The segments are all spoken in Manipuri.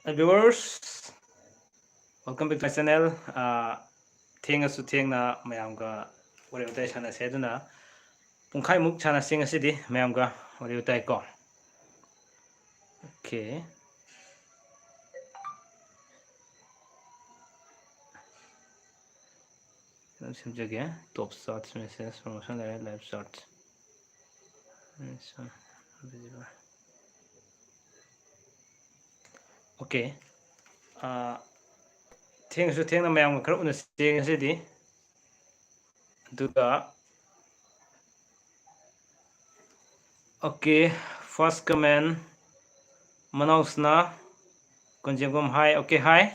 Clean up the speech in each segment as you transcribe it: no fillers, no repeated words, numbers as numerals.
Viewers, welcome back to my channel. Thengasu thengna mayamga wari utai chana seduna pungkhai muk chana sing asidi mayamga wari utai ko. Okay. Simjage top shots message promotion live shots. Okay. Thengasu thengna mayamga khara una sing asidi duga. Okay, first comment Manausna Konjengom hi. Okay, hi.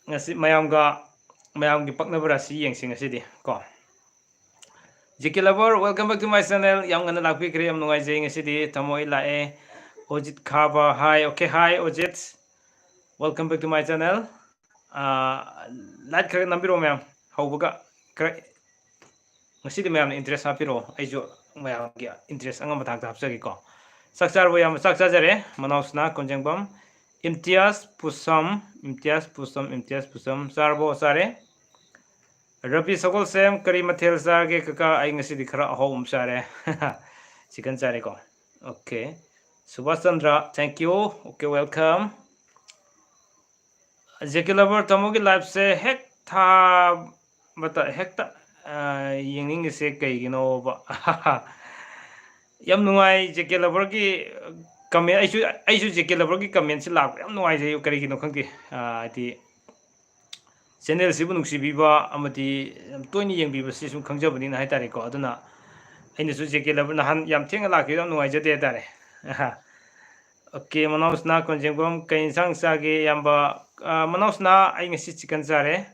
Ngasi mayamgi Paknaba Rashi yengsing asidi ko. Jiki lover, welcome back to my channel. Yang ngana lakpi kri am nungai jeng asidi tamoi lae Ojit Khaba hi. Okay, hi Ojit. Welcome back to my channel. Like kare nambiro mayam haubuga kare ngasidi mayam interest hapiro aijo mayam gi interest angam thak thap sagi ko. Saksar boyam saksa jare Manausna Konjengbam Imtiaz Pusam Sarbo sare Rabi Sokol Sam Kari Mathel Sarge Kaka I ngasi khara home sare chicken sare ko. Okay. Subhash Chandra, thank you. Okay, welcome. Jeki lover tamogi live se hek tha bata hek ta yengning se kai gino ba yam nungai Jeki lover ki comment aisu Jeki lover ki comment si lak yam nungai je kari gino khangti ti channel sibu nungsi biba amati toini yengbiba si sum khangjabani na haitare ko aduna aina su Jeki lover na han yam thenga lak yam nungai jate tare. Okay, Manausna Konjengbam kain sang sage yamba Manausna ai ngasi chicken sare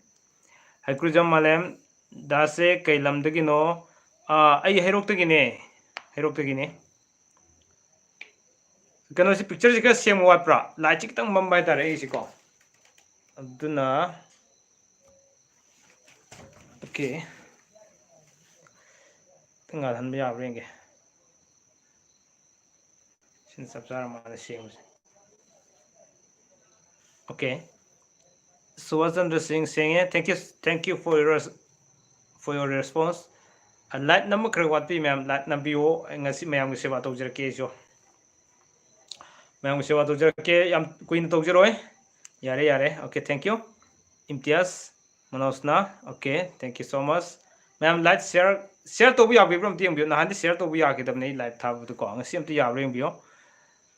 Haikrujam malem dase kailam dagino ai herok tagine kano si picture jika same wat pra la chik tang mumbai tare isi ko aduna. Okay, tengah han ya renge sin sabsara mana same. Okay, Suwasandra Singh saying thank you for your response. Light number kre wat pi ma'am light nambio ngasi mayam se wa tawjir ke jo mayam se wa tawjir ke yam queen tawjiroi yare. Okay, thank you Imtiaz Manausna. Okay, thank you so much ma'am. Light share to bi abi from tiang bio na handi share to bi ya ke dabne light thab to ko ngasi am ti ya reng bio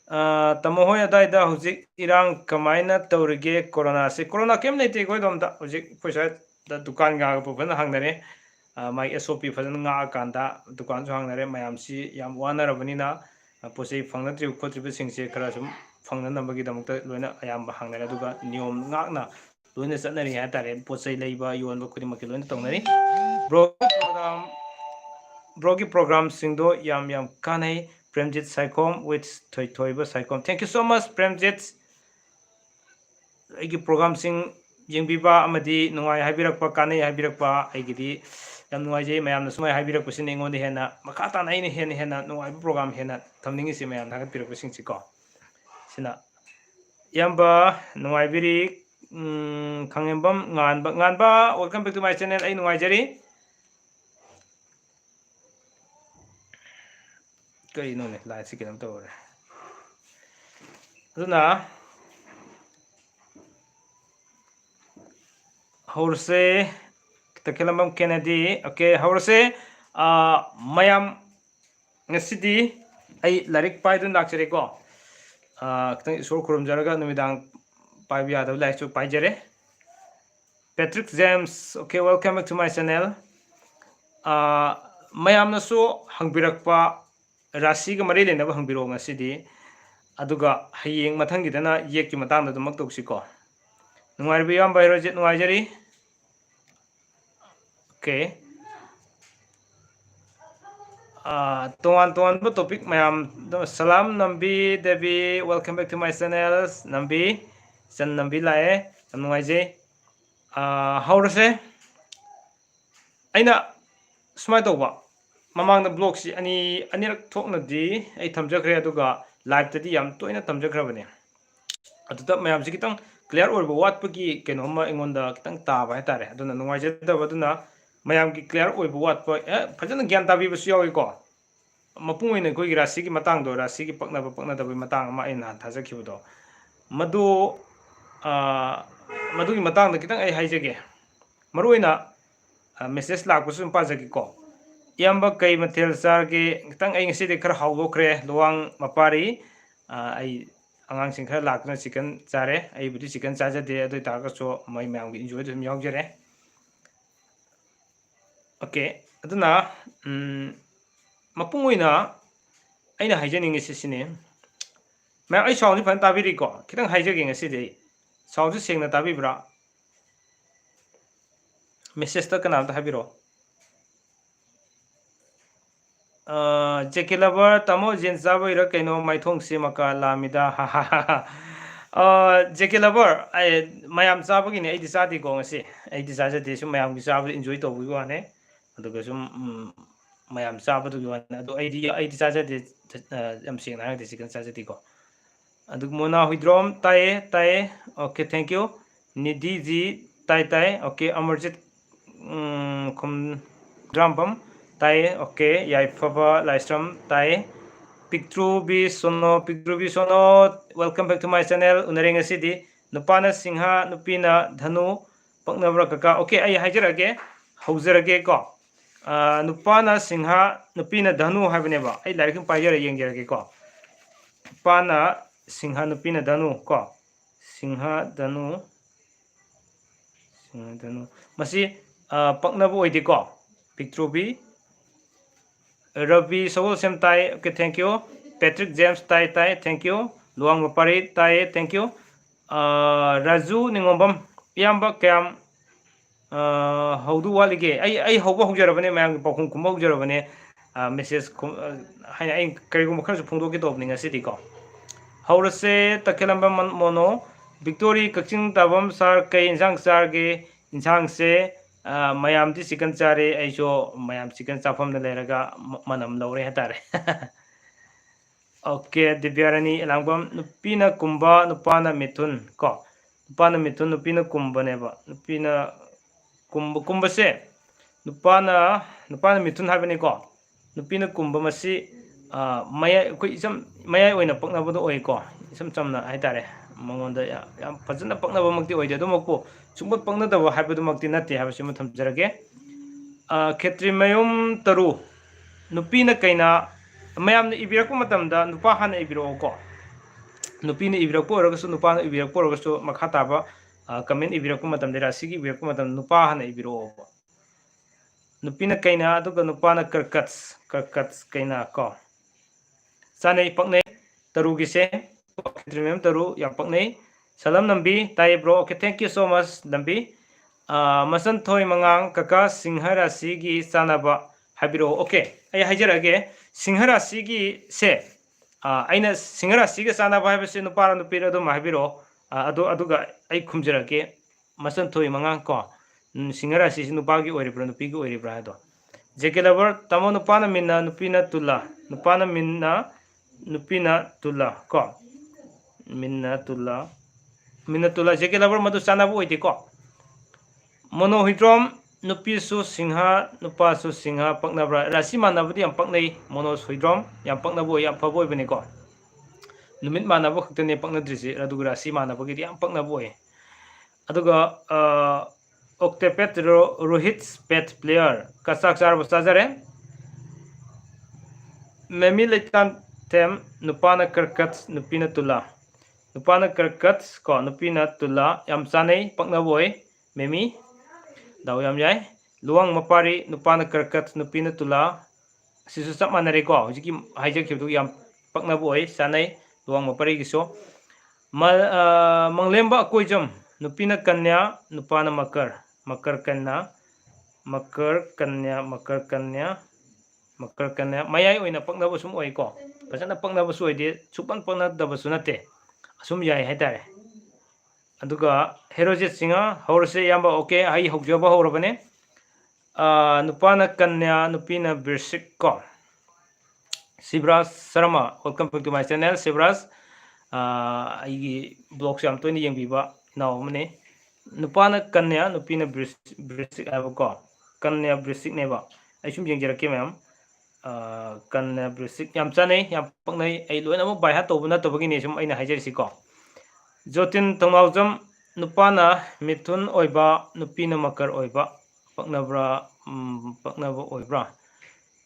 tamohoy adai da hujik irang kamaina tawrige corona kem nei te koi dom da hujik poisa da dukan ga bu bana hangnare mai SOP fazan nga kanda dukan so hangnare mayam si yam wana rabani na posei phangna tri khotri bu singse khara sum phangna nambagi damukta loina ayam ba hangnare duga niom ngakna loina satnari ha tare posei leiba yon ba khudi makki loina tongnari bro gi program singdo yam kanai Premjit Saikom with Toiba Saikom. Thank you so much, Premjit. Aigi program sing yengbiba amadi nungai haibirakpa kanai haibirakpa aigidi yam nungai je mayam na sumai haibirakpa sin engonde hena makata na ine hena nungai program hena thamningi si mayam thagat pirakpa sing chiko sina yamba nungai biri khangembam nganba. Welcome back to my channel. Ai nungai jari kay no ne lai si kinam to re aduna horse takelambam Kennedy. Okay, horse mayam ngasidi ai larik pai dun lakjare ko kitang isor khurum jaraga numidang pai bi adaw lai chu pai jare. Patrick James, okay, welcome back to my channel. Mayam na so hangbirakpa Rashi ga mari lena ba hangbiro ngasidi aduga hayeng mathangi dana yek ki matang da dumak toksi ko nungai bi yam bayro jet nungai jari. Okay, tuan bu topik mayam salam nambi devi, welcome back to my channel nambi san nambi lae nungai je haurase aina smai toba mamang na blog si anirak thokna di ai thamjakre aduga live tadi yam toina thamjakrabane ꯑꯗꯨꯗ ꯃꯌꯥꯝꯁꯤ ꯈꯤꯇꯪ ꯀ꯭ꯂꯤꯌꯥꯔ ꯑꯣꯏꯕ ꯋꯥꯠꯄꯒꯤ ꯀꯩꯅꯣꯝꯃ ꯑꯩꯉꯣꯟꯗ ꯈꯤꯇꯪ ꯇꯥꯕ ꯍꯥꯏꯇꯥꯔꯦ ꯑꯗꯨꯅ ꯅꯨꯡꯉꯥꯏꯖꯗꯕ ꯑꯗꯨꯅ ꯃꯌꯥꯝꯒꯤ ꯀ꯭ꯂꯤꯌꯥꯔ ꯑꯣꯏꯕ ꯋꯥꯠꯄ ꯐꯖꯅ ꯒ꯭ꯌꯥꯟ ꯇꯥꯕꯤꯕꯁꯨ ꯌꯥꯎꯏꯀꯣ ꯃꯄꯨꯡ ꯑꯣꯏꯅ ꯑꯩꯈꯣꯏꯒꯤ ꯔꯥꯁꯤꯒꯤ ꯃꯇꯥꯡꯗꯣ ꯔꯥꯁꯤꯒꯤ ꯄꯛꯅꯕ ꯄꯛꯅꯗꯕꯒꯤ ꯃꯇꯥꯡ ꯑꯃ ꯑꯩꯅ ꯅꯍꯥꯟ ꯊꯥꯖꯈꯤꯕꯗꯣ ꯃꯗꯨ ꯃꯗꯨꯒꯤ ꯃꯇꯥꯡꯗ ꯈꯤꯇꯪ ꯑꯩ ꯍꯥꯏꯖꯒꯦ ꯃꯔꯨ ꯑꯣꯏꯅ ꯃꯦꯁꯦꯖ ꯂꯥꯛꯄꯁꯨ ꯑꯗꯨꯝ ꯄꯥꯖꯒꯦꯀꯣ ꯏꯌꯥꯝꯕ ꯀꯩ ꯃꯊꯦꯜ ꯆꯥꯔꯒꯦ ꯈꯤꯇꯪ ꯑꯩ ꯉꯁꯤꯗꯤ ꯈꯔ ꯍꯥꯎꯗꯣꯛꯈ꯭ꯔꯦ ꯂꯨꯋꯥꯡ ꯃꯄꯥꯔꯤ ꯑꯩ ꯑꯉꯥꯡꯁꯤꯡ ꯈꯔ ꯂꯥꯛꯇꯨꯅ ꯆꯤꯛꯀꯟ ꯆꯥꯔꯦ ꯑꯩꯕꯨꯗꯤ ꯆꯤꯛꯀꯟ ꯆꯥꯖꯗꯦ ꯑꯗꯨ ꯑꯣꯏꯇꯥꯔꯒꯁꯨ ꯃꯣꯏ ꯃꯌꯥꯝꯒꯤ ꯏꯟꯖꯣꯏꯗ ꯑꯗꯨꯝ ꯌꯥꯎꯖꯔꯦ ꯑꯣꯀꯦ ꯑꯗꯨꯅ ꯃꯄꯨꯡ ꯑꯣꯏꯅ ꯑꯩꯅ ꯍꯥꯏꯖꯅꯤꯡꯉꯤꯁꯤ ꯁꯤꯅꯤ ꯃꯌꯥꯝ ꯑꯩ ꯁꯥꯎꯟꯁꯦ ꯐꯖꯅ ꯇꯥꯕꯤꯔꯤꯀꯣ ꯈꯤꯇꯪ ꯍꯥꯏꯖꯒꯦ ꯉꯁꯤꯗꯤ ꯑꯩ ꯁꯥꯎꯟꯁꯦ ꯁꯦꯡꯅ ꯇꯥꯕꯤꯕ꯭ꯔꯥ ꯃꯦꯁꯦꯖꯇ ꯀꯅꯥꯝꯇ ꯍꯥꯏꯕꯤꯔꯛꯑꯣ ꯖꯦꯀꯦꯂꯕꯔ ꯇꯥꯃꯣ ꯖꯦꯟ ꯆꯥꯕꯩꯔꯥ ꯀꯩꯅꯣ ꯃꯥꯏꯊꯣꯡꯁꯤ ꯃꯀꯥ ꯂꯥꯝꯃꯤꯗ ꯖꯦꯀꯦꯂꯕꯔ ꯑꯩ ꯃꯌꯥꯝ ꯆꯥꯕꯒꯤꯅꯦ ꯑꯩꯗꯤ ꯆꯥꯗꯦꯀꯣ ꯉꯁꯤ ꯑꯩꯗꯤ ꯆꯥꯖꯗꯦ ꯁꯨꯝ ꯃꯌꯥꯝꯒꯤ ꯆꯥꯕꯗ ꯏꯟꯖꯣꯏ ꯇꯧꯕꯒꯤ ꯋꯥꯅꯦ ꯑꯗꯨꯒ ꯁꯨꯝ ꯃꯌꯥꯝ ꯆꯥꯕꯗꯨꯒꯤ ꯋꯥꯅꯤ ꯑꯗꯣ ꯑꯩꯗꯤ ꯆꯥꯖꯗꯦ ꯌꯥꯝ ꯁꯦꯡꯅ ꯍꯥꯏꯔꯒꯗꯤ ꯆꯤꯛꯀꯟ ꯆꯥꯖꯗꯦꯀꯣ ꯑꯗꯨ ꯃꯣꯅꯥ ꯍꯨꯏꯗ꯭ꯔꯣꯝ ꯇꯥꯏꯌꯦ ꯇꯥꯏꯌꯦ ꯑꯣꯀꯦ ꯊꯦꯡꯛ ꯌꯨ ꯅꯤꯙꯤꯖꯤ ꯇꯥꯏ ꯑꯣꯀꯦ ꯑꯃꯔꯖꯤꯠ ꯈꯨꯝꯗ꯭ꯔꯥꯝꯕꯝ ꯇꯥꯏꯌꯦ ꯑꯣꯀꯦ ꯌꯥꯏꯐꯕ ꯂꯥꯏꯁ꯭ꯔꯝ ꯇꯥꯏꯌꯦ ꯄꯤꯛꯇ꯭ꯔꯨꯕꯤ ꯁꯣꯅꯣ welcome back to my channel ꯎꯅꯔꯦ ꯉꯁꯤꯗꯤ ꯅꯨꯄꯥꯅ ꯁꯤꯡꯍ ꯅꯨꯄꯤꯅ ꯙꯅꯨ ꯄꯛꯅꯕ꯭ꯔꯥ ꯀꯀꯥ ꯑꯣꯀꯦ ꯑꯩ ꯍꯥꯏꯖꯔꯛꯑꯒꯦ ꯍꯧꯖꯔꯒꯦꯀꯣ ꯅꯨꯄꯥꯅ ꯁꯤꯡꯍ ꯅꯨꯄꯤꯅ ꯙꯅꯨ ꯍꯥꯏꯕꯅꯦꯕ ꯑꯩ ꯂꯥꯏꯔꯤꯛ ꯁꯨꯝ ꯄꯥꯏꯖꯔ ꯌꯦꯡꯖꯔꯒꯦꯀꯣ ꯅꯨꯄꯥꯅ ꯁꯤꯡꯍ ꯅꯨꯄꯤꯅ ꯙꯅꯨ ꯀꯣ ꯁꯤꯡꯍ ꯙꯅꯨ ꯃꯁꯤ ꯄꯛꯅꯕ ꯑꯣꯏꯗꯦꯀꯣ ꯄꯤꯛꯇ꯭ꯔꯨꯕꯤ ꯔꯕꯤ ꯁꯒꯣꯜꯁꯦꯝ ꯇꯥꯏ ꯑꯣꯀꯦ ꯊꯦꯡꯛ ꯌꯨ ꯄꯦꯇ꯭ꯔꯤꯛ ꯖꯦꯝꯁ ꯇꯥꯏ ꯊꯦꯡꯛ ꯌꯨ ꯂꯨꯋꯥꯡ ꯃꯄꯥꯔꯤ ꯇꯥꯏꯌꯦ ꯊꯦꯡꯛ ꯌꯨ ꯔꯥꯖꯨ ꯅꯤꯉꯣꯝꯕꯝ ꯏꯌꯥꯝꯕ ꯀꯌꯥꯝ ꯍꯧꯗꯨ ꯋꯥꯠꯂꯤꯒꯦ ꯑꯩ ꯍꯧꯕ ꯍꯧꯖꯔꯕꯅꯦ ꯃꯌꯥꯝꯒꯤ ꯄꯥꯎꯈꯨꯝ ꯈꯨꯝꯕ ꯍꯧꯖꯔꯕꯅꯦ ꯃꯦꯁꯦꯖ ꯍꯥꯏꯅ ꯑꯩ ꯀꯔꯤꯒꯨꯝꯕ ꯈꯔꯁꯨ ꯐꯣꯡꯗꯣꯛꯀꯦ ꯇꯧꯕꯅꯤ ꯉꯁꯤꯗꯤꯀꯣ ꯍꯧꯔꯁꯦ ꯇꯈꯦꯜꯂꯝꯕ ꯃꯣꯅꯣ ꯕꯤꯛꯇꯣꯔꯤ ꯀꯛꯆꯤꯡ ꯇꯥꯕꯝ ꯁꯥꯔ ꯀꯩ ꯏꯟꯁꯥꯡ ꯆꯥꯔꯒꯦ ꯏꯟꯁꯥꯡꯁꯦ ꯃꯌꯥꯝꯗꯤ ꯆꯤꯛꯀꯟ ꯆꯥꯔꯦ ꯑꯩꯁꯨ ꯃꯌꯥꯝ ꯆꯤꯛꯀꯟ ꯆꯥꯐꯝꯗ ꯂꯩꯔꯒ ꯃꯅꯝ ꯂꯧꯔꯦ ꯍꯥꯏꯇꯥꯔꯦ ꯑꯣꯀꯦ ꯗꯤꯕ꯭ꯌꯥꯔꯥꯅꯤ ꯑꯦꯂꯥꯡꯕꯝ ꯅꯨꯄꯤꯅ ꯀꯨꯝꯕ ꯅꯨꯄꯥꯅ ꯃꯤꯊꯨꯟ ꯀꯣ ꯅꯨꯄꯥꯅ ꯃꯤꯊꯨꯟ ꯅꯨꯄꯤꯅ ꯀꯨꯝꯕꯅꯦꯕ ꯅꯨꯄꯤꯅ ꯀꯨꯝꯕꯁꯦ ꯅꯨꯄꯥꯅ ꯃꯤꯊꯨꯟ ꯍꯥꯏꯕꯅꯤꯀꯣ ꯅꯨꯄꯤꯅ ꯀꯨꯝꯕ ꯃꯁꯤ ꯃꯌꯥꯏ ꯑꯩꯈꯣꯏ ꯃꯌꯥꯏ ꯑꯣꯏꯅ ꯄꯛꯅꯕꯗꯣ ꯑꯣꯏꯀꯣ ꯏꯆꯝ ꯆꯝꯅ ꯍꯥꯏꯇꯥꯔꯦ ꯃꯉꯣꯟꯗ ꯌꯥꯝ ꯐꯖꯅ ꯄꯛꯅꯕꯃꯛꯇꯤ ꯑꯣꯏꯗꯦ ꯑꯗꯨꯃꯛꯄꯨ ꯁꯨꯡꯄꯛ ꯄꯛꯅꯗꯕ ꯍꯥꯏꯕꯗꯨꯃꯛꯇꯤ ꯅꯠꯇꯦ ꯍꯥꯏꯕꯁꯤꯃ ꯊꯝꯖꯔꯒꯦ ꯈꯦꯇ꯭ꯔꯤꯃꯌꯨꯝ ꯇꯔꯨ ꯅꯨꯄꯤꯅ ꯀꯩꯅ ꯃꯌꯥꯝꯅ ꯏꯕꯤꯔꯛꯄ ꯃꯇꯝꯗ ꯅꯨꯄꯥ ꯍꯥꯟꯅ ꯏꯕꯤꯔꯛꯑꯣꯀꯣ ꯅꯨꯄꯤꯅ ꯏꯕꯤꯔꯛꯄ ꯑꯣꯏꯔꯒꯁꯨ ꯅꯨꯄꯥꯅ ꯏꯕꯤꯔꯛꯄ ꯑꯣꯏꯔꯒꯁꯨ ꯃꯈꯥ ꯇꯥꯕ ꯀꯃꯦꯟ ꯏꯕꯤꯔꯛꯄ ꯃꯇꯝꯗ ꯔꯥꯁꯤꯒꯤ ꯏꯕꯤꯔꯛꯄ ꯃꯇꯝꯗ ꯅꯨꯄꯥ ꯍꯥꯟꯅ ꯏꯕꯤꯔꯛꯑꯣꯕ ꯅꯨꯄꯤꯅ ꯀꯩꯅ ꯑꯗꯨꯒ ꯅꯨꯄꯥꯅ ꯀꯔꯀꯠꯁ ꯀꯩꯅ ꯀꯣ ꯆꯥꯅꯩ ꯄꯛꯅꯩ ꯇꯔꯨꯒꯤꯁꯦ ꯈꯦꯇ꯭ꯔꯤꯃꯌꯨꯝ ꯇꯔꯨ ꯌꯥꯝ ꯄꯛꯅꯩ ꯁꯂꯝ ꯅꯝꯕꯤ ꯇꯥꯏꯌꯦ ꯕ꯭ꯔꯣ ꯑꯣꯀꯦ ꯊꯦꯡꯛ ꯌꯨ ꯁꯣ ꯃꯁ ꯅꯝꯕꯤ ꯃꯆꯟꯊꯣꯏ ꯃꯉꯥꯡ ꯀꯀꯥ ꯁꯤꯡꯍ ꯔꯥꯁꯤꯒꯤ ꯆꯥꯅꯕ ꯍꯥꯏꯕꯤꯔꯛꯑꯣ ꯑꯣꯀꯦ ꯑꯩ ꯍꯥꯏꯖꯔꯛꯑꯒꯦ ꯁꯤꯡꯍ ꯔꯥꯁꯤꯒꯤꯁꯦ ꯑꯩꯅ ꯁꯤꯡꯍ ꯔꯥꯁꯤꯒ ꯆꯥꯅꯕ ꯍꯥꯏꯕꯁꯤ ꯅꯨꯄꯥꯔ ꯅꯨꯄꯤꯔ ꯑꯗꯨꯝ ꯍꯥꯏꯕꯤꯔꯛꯑꯣ ꯑꯗꯨꯒ ꯑꯩ ꯈꯨꯝꯖꯔꯛꯀꯦ ꯃꯆꯟꯊꯣꯏ ꯃꯉꯥꯡ ꯀꯣ ꯁꯤꯡꯍ ꯔꯥꯁꯤꯁꯤ ꯅꯨꯄꯥꯒꯤ ꯑꯣꯏꯔꯤꯕ꯭ꯔꯥ ꯅꯨꯄꯤꯒꯤ ꯑꯣꯏꯔꯤꯕ꯭ꯔꯥ ꯍꯥꯏꯗꯣ ꯖꯦꯀꯦꯂꯕꯔ ꯇꯥꯃꯣ ꯅꯨꯄꯥꯅ ꯃꯤꯟꯅ ꯅꯨꯄꯤꯅ ꯇꯨꯜꯂꯥ ꯅꯨꯄꯥꯅ ꯃꯤꯟꯅ ꯅꯨꯄꯤꯅ ꯇꯨꯜꯂꯥ ꯀꯣ ꯃꯤꯟꯅ ꯇꯨꯜꯂꯥ ꯖꯦꯀꯦꯂꯕꯔ ꯃꯗꯨ ꯆꯥꯅꯕ ꯑꯣꯏꯗꯦꯀꯣ ꯃꯣꯅꯣꯍꯨꯏꯗ꯭ꯔꯣꯝ ꯅꯨꯄꯤꯁꯨ ꯁꯤꯡꯍ ꯅꯨꯄꯥꯁꯨ ꯁꯤꯡꯍ ꯄꯛꯅꯕ꯭ꯔꯥ ꯔꯥꯁꯤ ꯃꯥꯟꯅꯕꯗꯤ ꯌꯥꯝ ꯄꯛꯅꯩ ꯃꯣꯅꯣꯍꯨꯏꯗ꯭ꯔꯣꯝ ꯌꯥꯝ ꯄꯛꯅꯕ ꯑꯣꯏ ꯌꯥꯝ ꯐꯕ ꯑꯣꯏꯕꯅꯤꯀꯣ ꯅꯨꯃꯤꯠ ꯃꯥꯟꯅꯕ ꯈꯛꯇꯅꯦ ꯄꯛꯅꯗ꯭ꯔꯤꯁꯤ ꯑꯗꯨꯒ ꯔꯥꯁꯤ ꯃꯥꯟꯅꯕꯒꯤꯗꯤ ꯌꯥꯝ ꯄꯛꯅꯕ ꯑꯣꯏ ꯑꯗꯨꯒ ꯑꯣꯛꯇꯦꯄꯦꯠ ꯔꯣꯍꯤꯠ ꯄꯦꯠ ꯄ꯭ꯂꯦꯌꯔ ꯆꯥꯛ ꯆꯥꯔꯕ ꯆꯥꯖꯔꯦ ꯃꯦꯃꯤ ꯂꯩꯇꯥꯟꯊꯦꯝ ꯅꯨꯄꯥꯅ ꯀꯔꯀꯠ ꯅꯨꯄꯤꯅ ꯇꯨꯂꯥ ꯅꯨꯄꯥꯅ ꯀꯔꯀꯠ ꯀꯣ ꯅꯨꯄꯤꯅ ꯇꯨꯂꯥ ꯌꯥꯝ ꯆꯥꯅꯩ ꯄꯛꯅꯕ ꯑꯣꯏ ꯃꯦꯃꯤ ꯗꯥꯎ ꯌꯥꯝ ꯌꯥꯏ ꯂꯨꯋꯥꯡ ꯃꯄꯥꯔꯤ ꯅꯨꯄꯥꯅ ꯀꯔꯀꯠ ꯅꯨꯄꯤꯅ ꯇꯨꯂꯥ ꯑꯁꯤꯁꯨ ꯆꯞ ꯃꯥꯟꯅꯔꯦꯀꯣ ꯍꯧꯖꯤꯛꯀꯤ ꯍꯥꯏꯖꯈꯤꯕꯗꯨ ꯌꯥꯝ ꯄꯛꯅꯕ ꯑꯣꯏ ꯆꯥꯅꯩ ꯂꯨꯋꯥꯡ ꯃꯄꯥꯔꯤꯒꯤꯁꯨ ꯃꯪꯂꯦꯝꯕ ꯑꯀꯣꯏꯖꯝ ꯅꯨꯄꯤꯅ ꯀꯟꯌꯥ ꯅꯨꯄꯥꯅ ꯃꯀꯔ ꯀꯟꯌꯥ ꯃꯌꯥꯏ ꯑꯣꯏꯅ ꯄꯛꯅꯕ ꯁꯨꯝ ꯑꯣꯏꯀꯣ ꯐꯖꯅ ꯄꯛꯅꯕꯁꯨ ꯑꯣꯏꯗꯦ ꯁꯨꯄꯪ ꯄꯛꯅꯗꯕꯁꯨ ꯅꯠꯇꯦ ꯑꯁꯨꯝ ꯌꯥꯏ ꯍꯥꯏꯇꯥꯔꯦ ꯑꯗꯨꯒ ꯍꯦꯔꯣꯖꯤꯠ ꯁꯤꯡꯍ ꯍꯧꯔꯁꯦ ꯏꯌꯥꯝꯕ ꯑꯣꯀꯦ ꯑꯩ ꯍꯧꯖꯕ ꯍꯧꯔꯕꯅꯦ ꯅꯨꯄꯥꯅ ꯀꯟꯌꯥ ꯅꯨꯄꯤꯅ ꯕꯤꯔꯁꯤꯛ ꯀꯣ Shibraj Sharma welcome to my channel Shibraj ꯑꯩꯒꯤ ꯕ꯭ꯂꯣꯛꯁꯦ ꯌꯥꯝ ꯇꯣꯏꯅ ꯌꯦꯡꯕꯤꯕ ꯏꯅꯥꯎ ꯑꯃꯅꯤ ꯅꯨꯄꯥꯅ ꯀꯟꯌꯥ ꯅꯨꯄꯤꯅ ꯕ꯭ꯔꯤꯁꯤꯛ ꯍꯥꯏꯕꯀꯣ ꯀꯟꯌꯥ ꯕ꯭ꯔꯤꯁꯤꯛꯅꯦꯕ ꯑꯩ ꯁꯨꯝ ꯌꯦꯡꯖꯔꯛꯀꯦ ꯃꯌꯥꯝ ꯀꯟꯌꯥ ꯕ꯭ꯔꯤꯁꯤꯛ ꯌꯥꯝ ꯆꯥꯅꯩ ꯌꯥꯝ ꯄꯛꯅꯩ ꯑꯩ ꯂꯣꯏꯅꯃꯛ ꯕꯥꯏ ꯍꯥꯔꯠ ꯇꯧꯕ ꯅꯠꯇꯕꯒꯤꯅꯦ ꯁꯨꯝ ꯑꯩꯅ ꯍꯥꯏꯖꯔꯤꯁꯤꯀꯣ ꯖꯣꯇꯤꯟ ꯊꯧꯅꯥꯎꯖꯝ ꯅꯨꯄꯥꯅ ꯃꯤꯊꯨꯟ ꯑꯣꯏꯕ ꯅꯨꯄꯤꯅ ꯃꯀꯔ ꯑꯣꯏꯕ ꯄꯛꯅꯕ꯭ꯔꯥ ꯄꯛꯅꯕ ꯑꯣꯏꯕ꯭ꯔꯥ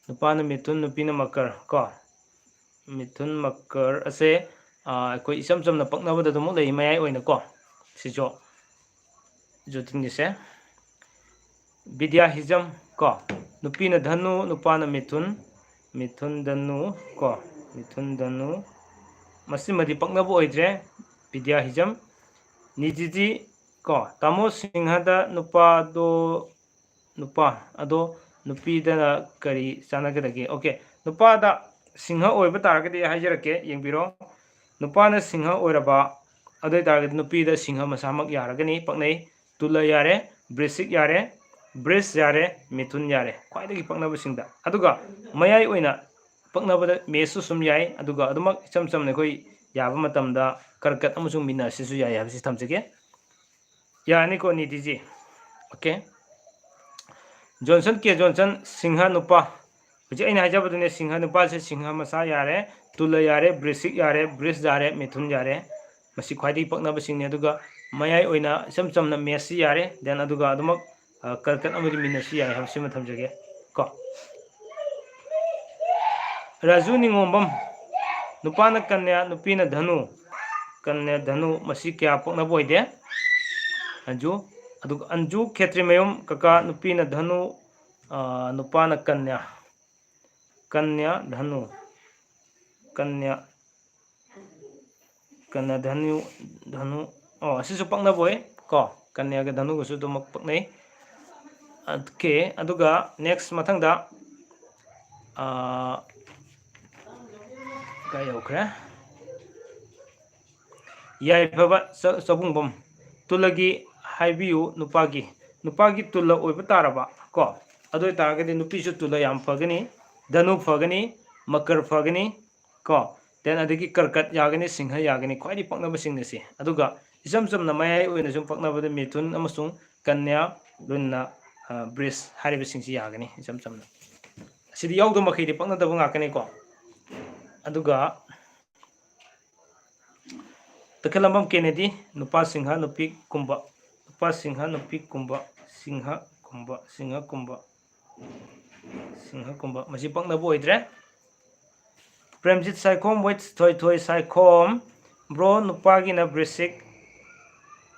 ꯅꯨꯄꯥꯅ ꯃꯤꯊꯨꯟ ꯅꯨꯄꯤꯅ ꯃꯀꯔ ꯀꯣ ꯃꯤꯊꯨꯟ ꯃꯀꯔ ꯑꯁꯦ ꯑꯩꯈꯣꯏ ꯏꯆꯝ ꯆꯝꯅ ꯄꯛꯅꯕꯗ ꯑꯗꯨꯃꯛ ꯂꯩ ꯃꯌꯥꯏ ꯑꯣꯏꯅꯀꯣ ꯁꯤꯁꯨ ꯖꯣꯇꯤꯟꯒꯤꯁꯦ ꯕꯤꯗ꯭ꯌꯥꯍꯤꯖꯝ ꯀꯣ ꯅꯨꯄꯤꯅ ꯙꯅꯨ ꯅꯨꯄꯥꯅ ꯃꯤꯊꯨꯟ ꯃꯤꯊꯨꯟ ꯙꯅꯨ ꯀꯣ ꯃꯤꯊꯨꯟ ꯙꯅꯨ ꯃꯁꯤꯃꯗꯤ ꯄꯛꯅꯕ ꯑꯣꯏꯗ꯭ꯔꯦ ꯕꯤꯗ꯭ꯌꯥꯍꯤꯖꯝ ꯅꯤꯖꯤꯖꯤ ꯀꯣ ꯇꯥꯃꯣ ꯁꯤꯡꯍꯗ ꯅꯨꯄꯥ ꯑꯗꯣ ꯅꯨꯄꯤꯗꯅ ꯀꯔꯤ ꯆꯥꯟꯅꯒꯗꯒꯦ ꯑꯣꯀꯦ ꯅꯨꯄꯥꯗ ꯁꯤꯡꯍ ꯑꯣꯏꯕ ꯇꯥꯔꯒꯗꯤ ꯍꯥꯏꯖꯔꯛꯀꯦ ꯌꯦꯡꯕꯤꯔꯣ ꯅꯨꯄꯥꯅ ꯁꯤꯡꯍ ꯑꯣꯏꯔꯕ ꯑꯗꯨ ꯑꯣꯏꯇꯥꯔꯒꯗꯤ ꯅꯨꯄꯤꯗ ꯁꯤꯡꯍ ꯃꯁꯥꯃꯛ ꯌꯥꯔꯒꯅꯤ ꯄꯛꯅꯩ ꯇꯨꯂ ꯌꯥꯔꯦ ꯕ꯭ꯔꯤꯁꯤꯛ ꯌꯥꯔꯦ ꯕ꯭ꯔꯤꯁ ꯌꯥꯔꯦ ꯃꯤꯊꯨꯟ ꯌꯥꯔꯦ ꯈ꯭ꯋꯥꯏꯗꯒꯤ ꯄꯛꯅꯕꯁꯤꯡꯗ ꯑꯗꯨꯒ ꯃꯌꯥꯏ ꯑꯣꯏꯅ ꯄꯛꯅꯕꯗ ꯃꯦꯁꯁꯨ ꯁꯨꯝ ꯌꯥꯏ ꯑꯗꯨꯒ ꯑꯗꯨꯃꯛ ꯏꯆꯝ ꯆꯝꯅ ꯑꯩꯈꯣꯏ ꯌꯥꯕ ꯃꯇꯝꯗ ꯀꯔꯀꯠ ꯑꯃꯁꯨꯡ ꯃꯤꯅꯁꯤꯁꯨ ꯌꯥꯏ ꯍꯥꯏꯕꯁꯤ ꯊꯝꯖꯒꯦ ꯌꯥꯔꯅꯤꯀꯣ ꯅꯤꯇꯤꯖꯤ ꯑꯣꯀꯦ ꯖꯣꯟꯁꯟ ꯀꯦ ꯖꯣꯟꯁꯟ ꯁꯤꯡꯍ ꯅꯨꯄꯥ ꯍꯧꯖꯤꯛ ꯑꯩꯅ ꯍꯥꯏꯖꯕꯗꯨꯅꯦ ꯁꯤꯡꯍ ꯅꯨꯄꯥꯁꯦ ꯁꯤꯡꯍ ꯃꯁꯥ ꯌꯥꯔꯦ ꯇꯨꯂ ꯌꯥꯔꯦ ꯕ꯭ꯔꯤꯁꯤꯛ ꯌꯥꯔꯦ ꯕ꯭ꯔꯤꯁ ꯌꯥꯔꯦ ꯃꯤꯊꯨꯟ ꯌꯥꯔꯦ ꯃꯁꯤ ꯈ꯭ꯋꯥꯏꯗꯒꯤ ꯄꯛꯅꯕꯁꯤꯡꯅꯤ ꯑꯗꯨꯒ ꯃꯌꯥꯏ ꯑꯣꯏꯅ ꯏꯆꯝ ꯆꯝꯅ ꯃꯦꯠꯁꯁꯤ ꯌꯥꯔꯦ ꯗꯦꯟ ꯑꯗꯨꯒ ꯑꯗꯨꯃꯛ ꯀꯔꯀꯠ ꯑꯃꯗꯤ ꯃꯤꯅꯁꯤ ꯌꯥꯏ ꯍꯥꯏꯕꯁꯤꯃ ꯊꯝꯖꯒꯦ ꯀꯣ ꯔꯥꯖꯨ ꯅꯤꯉꯣꯝꯕꯝ ꯅꯨꯄꯥꯅ ꯀꯟꯌꯥ ꯅꯨꯄꯤꯅ ꯙꯅꯨ ꯀꯟꯌꯥ ꯙꯅꯨ ꯃꯁꯤ ꯀꯌꯥ ꯄꯛꯅꯕ ꯑꯣꯏꯗꯦ ꯑꯟꯖꯨ ꯑꯗꯨꯒ ꯑꯟꯖꯨ ꯈꯦꯇ꯭ꯔꯤꯃꯌꯨꯝ ꯀꯀꯥ ꯅꯨꯄꯤꯅ ꯙꯅꯨ ꯅꯨꯄꯥꯅ ꯀꯟꯌꯥ ꯙꯅꯨ ꯀꯟꯌꯥ ꯙꯅꯨ ꯑꯣ ꯑꯁꯤꯁꯨ ꯄꯛꯅꯕ ꯑꯣꯏ ꯀꯣ ꯀꯟꯌꯥꯒ ꯙꯅꯨꯒꯁꯨ ꯑꯗꯨꯃꯛ ꯄꯛꯅꯩ ꯑꯣꯀꯦ ꯑꯗꯨꯒ ꯅꯦꯛꯁ ꯃꯊꯪꯗ ꯀꯥꯏ ꯌꯧꯈ꯭ꯔꯦ ꯌꯥꯏꯐꯕ ꯆꯕꯨꯡꯕꯝ ꯇꯨꯂꯒꯤ ꯍꯥꯏꯕꯤꯌꯨ ꯅꯨꯄꯥꯒꯤ ꯇꯨꯜꯂ ꯑꯣꯏꯕ ꯇꯥꯔꯕ ꯀꯣ ꯑꯗꯨ ꯑꯣꯏꯇꯥꯔꯒꯗꯤ ꯅꯨꯄꯤꯁꯨ ꯇꯨꯜꯂ ꯌꯥꯝ ꯐꯒꯅꯤ ꯙꯅꯨ ꯐꯒꯅꯤ ꯃꯀꯔ ꯐꯒꯅꯤ ꯀꯣ ꯗꯦꯟ ꯑꯗꯒꯤ ꯀꯔꯀꯠ ꯌꯥꯒꯅꯤ ꯁꯤꯡꯍ ꯌꯥꯒꯅꯤ ꯈ꯭ꯋꯥꯏꯗꯒꯤ ꯄꯛꯅꯕꯁꯤꯡ ꯑꯁꯤ ꯑꯗꯨꯒ ꯏꯆꯝ ꯆꯝꯅ ꯃꯌꯥꯏ ꯑꯣꯏꯅ ꯁꯨꯝ ꯄꯛꯅꯕꯗ ꯃꯤꯊꯨꯟ ꯑꯃꯁꯨꯡ ꯀꯟꯌꯥ ꯂꯨꯟꯅ ꯕ꯭ꯔꯤꯁ ꯍꯥꯏꯔꯤꯕꯁꯤꯡꯁꯤ ꯌꯥꯒꯅꯤ ꯏꯆꯝ ꯆꯝꯅ ꯑꯁꯤꯗꯤ ꯌꯥꯎꯗꯕ ꯃꯈꯩꯗꯤ ꯄꯛꯅꯗꯕ ꯉꯥꯛꯀꯅꯤꯀꯣ ꯑꯗꯨꯒ ꯇꯈꯦꯜꯂꯝꯕꯝ ꯀꯦꯅꯦꯗꯤ ꯅꯨꯄꯥ ꯁꯤꯡꯍ ꯅꯨꯄꯤ ꯀꯨꯝꯕ ꯅꯨꯄꯥ ꯁꯤꯡꯍ ꯅꯨꯄꯤ ꯀꯨꯝꯕ ꯁꯤꯡꯍ ꯀꯨꯝꯕ ꯃꯁꯤ ꯄꯛꯅꯕ ꯑꯣꯏꯗ꯭ꯔꯦ ꯄ꯭ꯔꯦꯝꯖꯤꯠ ꯁꯥꯏꯈꯣꯝ ꯋꯦꯠ ꯊꯣꯏꯊꯣꯏ ꯁꯥꯏꯈꯣꯝ ꯕ꯭ꯔꯣ ꯅꯨꯄꯥꯒꯤꯅ ꯕ꯭ꯔꯤꯁꯤꯛ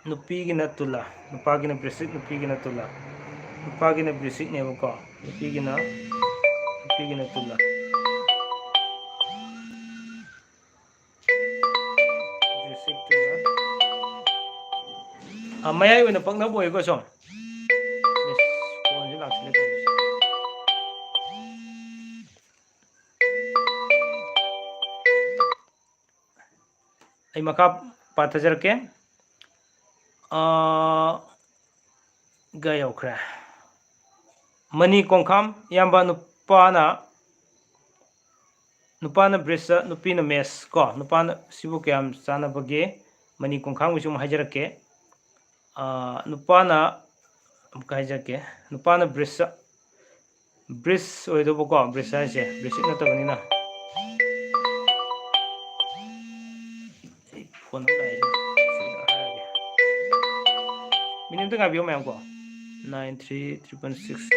ꯅꯨꯄꯤꯒꯤꯅ ꯇꯨꯂꯥ ꯅꯨꯄꯥꯒꯤꯅ ꯕ꯭ꯔꯤꯁꯤꯛ ꯅꯨꯄꯤꯒꯤꯅ ꯇꯨꯂꯥ ꯅꯨꯄꯥꯒꯤꯅ ꯕ꯭ꯔꯤꯁꯤꯛꯅꯦꯕꯀꯣ ꯅꯨꯄꯤꯒꯤꯅ ꯇꯨꯂꯥ ꯃꯌꯥꯏ ꯑꯣꯏꯅ ꯄꯛꯅꯕ ꯑꯣꯏꯀꯣ ꯁꯨꯝ ꯐꯣꯟꯁꯦ ꯂꯥꯛꯁꯤꯜꯂꯦ ꯇꯧꯔꯤꯁꯦ ꯑꯩ ꯃꯈꯥ ꯄꯥꯊꯖꯔꯛꯀꯦ ꯒ ꯌꯧꯈ꯭ꯔꯦ ꯃꯅꯤ ꯀꯣꯡꯈꯥꯝ ꯏꯌꯥꯝꯕ ꯅꯨꯄꯥꯅ ꯕ꯭ꯔꯤꯁꯇ ꯅꯨꯄꯤꯅ ꯃꯦꯁ ꯀꯣ ꯅꯨꯄꯥꯅ ꯁꯤꯕꯨ ꯀꯌꯥꯝ ꯆꯥꯟꯅꯕꯒꯦ ꯃꯅꯤ ꯀꯣꯡꯈꯥꯝꯒꯤꯁꯨ ꯑꯃꯨꯛ ꯍꯥꯏꯖꯔꯛꯀꯦ ꯅꯨꯄꯥꯅ ꯑꯃꯨꯛꯀ ꯍꯥꯏꯖꯔꯛꯀꯦ ꯅꯨꯄꯥꯅ ꯕ꯭ꯔꯤꯁ ꯑꯣꯏꯗꯧꯕꯀꯣ ꯕ꯭ꯔꯤꯁ ꯍꯥꯏꯁꯦ ꯕ꯭ꯔꯤꯁꯤꯛ ꯅꯠꯇꯕꯅꯤꯅ ꯑꯩ ꯐꯣꯟ ꯑꯃ ꯂꯥꯛꯑꯦ ꯁꯤꯗ ꯍꯥꯏꯔꯒꯦ ꯃꯤꯅꯤꯠ ꯑꯝꯇ ꯉꯥꯏꯕꯤꯌꯣ ꯃꯌꯥꯝ ꯀꯣ 9366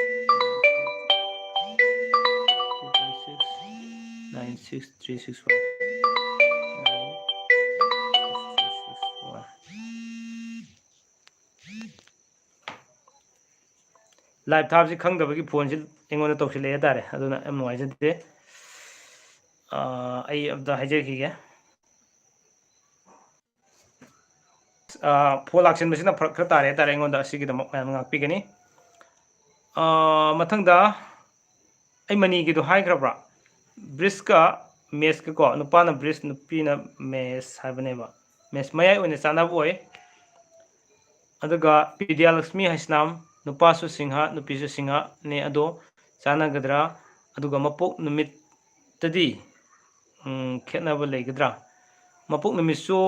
ꯂꯥꯏꯚ ꯊꯥꯕꯁꯤ ꯈꯪꯗꯕꯒꯤ ꯐꯣꯟꯁꯤ ꯑꯩꯉꯣꯟꯗ ꯇꯧꯁꯤꯜꯂꯛꯑꯦ ꯍꯥꯏꯇꯥꯔꯦ ꯑꯗꯨꯅ ꯌꯥꯝ ꯅꯨꯡꯉꯥꯏꯖꯗꯦ ꯑꯩ ꯑꯝꯇ ꯍꯥꯏꯖꯈꯤꯒꯦ ꯐꯣꯟ ꯂꯥꯛꯁꯤꯟꯕꯁꯤꯅ ꯐꯔꯛ ꯈꯔ ꯇꯥꯔꯦ ꯍꯥꯏꯇꯥꯔꯦ ꯑꯩꯉꯣꯟꯗ ꯑꯁꯤꯒꯤꯗꯃꯛ ꯃꯌꯥꯝ ꯉꯥꯛꯄꯤꯒꯅꯤ ꯃꯊꯪꯗ ꯑꯩ ꯃꯅꯤꯒꯤꯗꯣ ꯍꯥꯏꯈ꯭ꯔꯕ꯭ꯔꯥ ꯕ꯭ꯔꯤꯁꯀ ꯃꯦꯁꯀꯀꯣ ꯅꯨꯄꯥꯅ ꯕ꯭ꯔꯤꯁ ꯅꯨꯄꯤꯅ ꯃꯦꯁ ꯍꯥꯏꯕꯅꯦꯕ ꯃꯦꯁ ꯃꯌꯥꯏ ꯑꯣꯏꯅ ꯆꯥꯟꯅꯕ ꯑꯣꯏ ꯑꯗꯨꯒ ꯕꯤꯗ꯭ꯌꯥꯂꯛꯁꯃꯤ ꯍꯩꯁꯅꯥꯝ ꯅꯨꯄꯥꯁꯨ ꯁꯤꯡꯍ ꯅꯨꯄꯤꯁꯨ ꯁꯤꯡꯍꯅꯦ ꯑꯗꯣ ꯆꯥꯟꯅꯒꯗ꯭ꯔꯥ ꯑꯗꯨꯒ ꯃꯄꯣꯛ ꯅꯨꯃꯤꯠꯇꯗꯤ ꯈꯦꯠꯅꯕ ꯂꯩꯒꯗ꯭ꯔꯥ ꯃꯄꯣꯛ ꯅꯨꯃꯤꯠꯁꯨ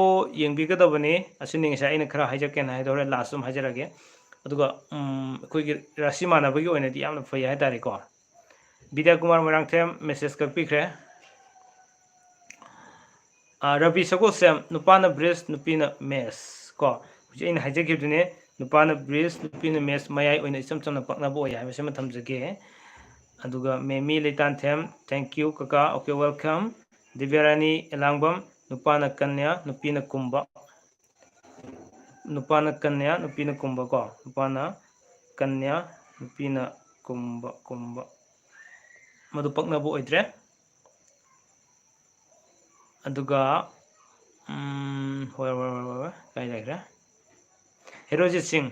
ꯌꯦꯡꯕꯤꯒꯗꯕꯅꯤ ꯑꯁꯤꯅꯤ ꯉꯁꯥꯏ ꯑꯩꯅ ꯈꯔ ꯍꯥꯏꯖꯒꯦꯅ ꯍꯥꯏꯗꯣꯔꯦ ꯂꯥꯁ ꯑꯗꯨꯝ ꯍꯥꯏꯖꯔꯒꯦ ꯑꯗꯨꯒ ꯑꯩꯈꯣꯏꯒꯤ ꯔꯥꯁꯤ ꯃꯥꯟꯅꯕꯒꯤ ꯑꯣꯏꯅꯗꯤ ꯌꯥꯝꯅ ꯐꯩ ꯍꯥꯏꯇꯥꯔꯦꯀꯣ ꯕꯤꯗ꯭ꯌꯥ ꯀꯨꯃꯥꯔ ꯃꯣꯏꯔꯥꯡꯊꯦꯝ ꯃꯦꯁꯦꯖ ꯀꯛꯄꯤꯈ꯭ꯔꯦ ꯔꯕꯤ ꯁꯒꯣꯜꯁꯦꯝ ꯅꯨꯄꯥꯅ ꯕ꯭ꯔꯤꯖ ꯅꯨꯄꯤꯅ ꯃꯦꯁ ꯀꯣ ꯍꯧꯖꯤꯛ ꯑꯩꯅ ꯍꯥꯏꯖꯈꯤꯕꯗꯨꯅꯦ ꯅꯨꯄꯥꯅ ꯕ꯭ꯔꯤꯖ ꯅꯨꯄꯤꯅ ꯃꯦꯁ ꯃꯌꯥꯏ ꯑꯣꯏꯅ ꯏꯆꯝ ꯆꯝꯅ ꯄꯛꯅꯕ ꯑꯣꯏ ꯍꯥꯏꯕꯁꯤꯃ ꯊꯝꯖꯒꯦ ꯑꯗꯨꯒ ꯃꯦꯃꯤ ꯂꯩꯇꯥꯟꯊꯦꯝ ꯊꯦꯡꯛ ꯌꯨ ꯀꯀꯥ ꯑꯣꯀꯦ ꯋꯦꯜꯀꯝ ꯗꯤꯕ꯭ꯌꯥꯔꯥꯅꯤ ꯑꯦꯂꯥꯡꯕꯝ ꯅꯨꯄꯥꯅ ꯀꯟꯌꯥ ꯅꯨꯄꯤꯅ ꯀꯨꯝꯕ ꯅꯨꯄꯥꯅ ꯀꯟꯌꯥ ꯅꯨꯄꯤꯅ ꯀꯨꯝꯕ ꯀꯣ ꯅꯨꯄꯥꯅ ꯀꯟꯌꯥ ꯅꯨꯄꯤꯅ ꯀꯨꯝꯕ ꯃꯗꯨ ꯄꯛꯅꯕ ꯑꯣꯏꯗ꯭ꯔꯦ ꯑꯗꯨꯒ ꯍꯣꯏ ꯀꯥꯏ ꯂꯩꯈ꯭ꯔꯦ ꯍꯦꯔꯣꯖꯤꯠ ꯁꯤꯡ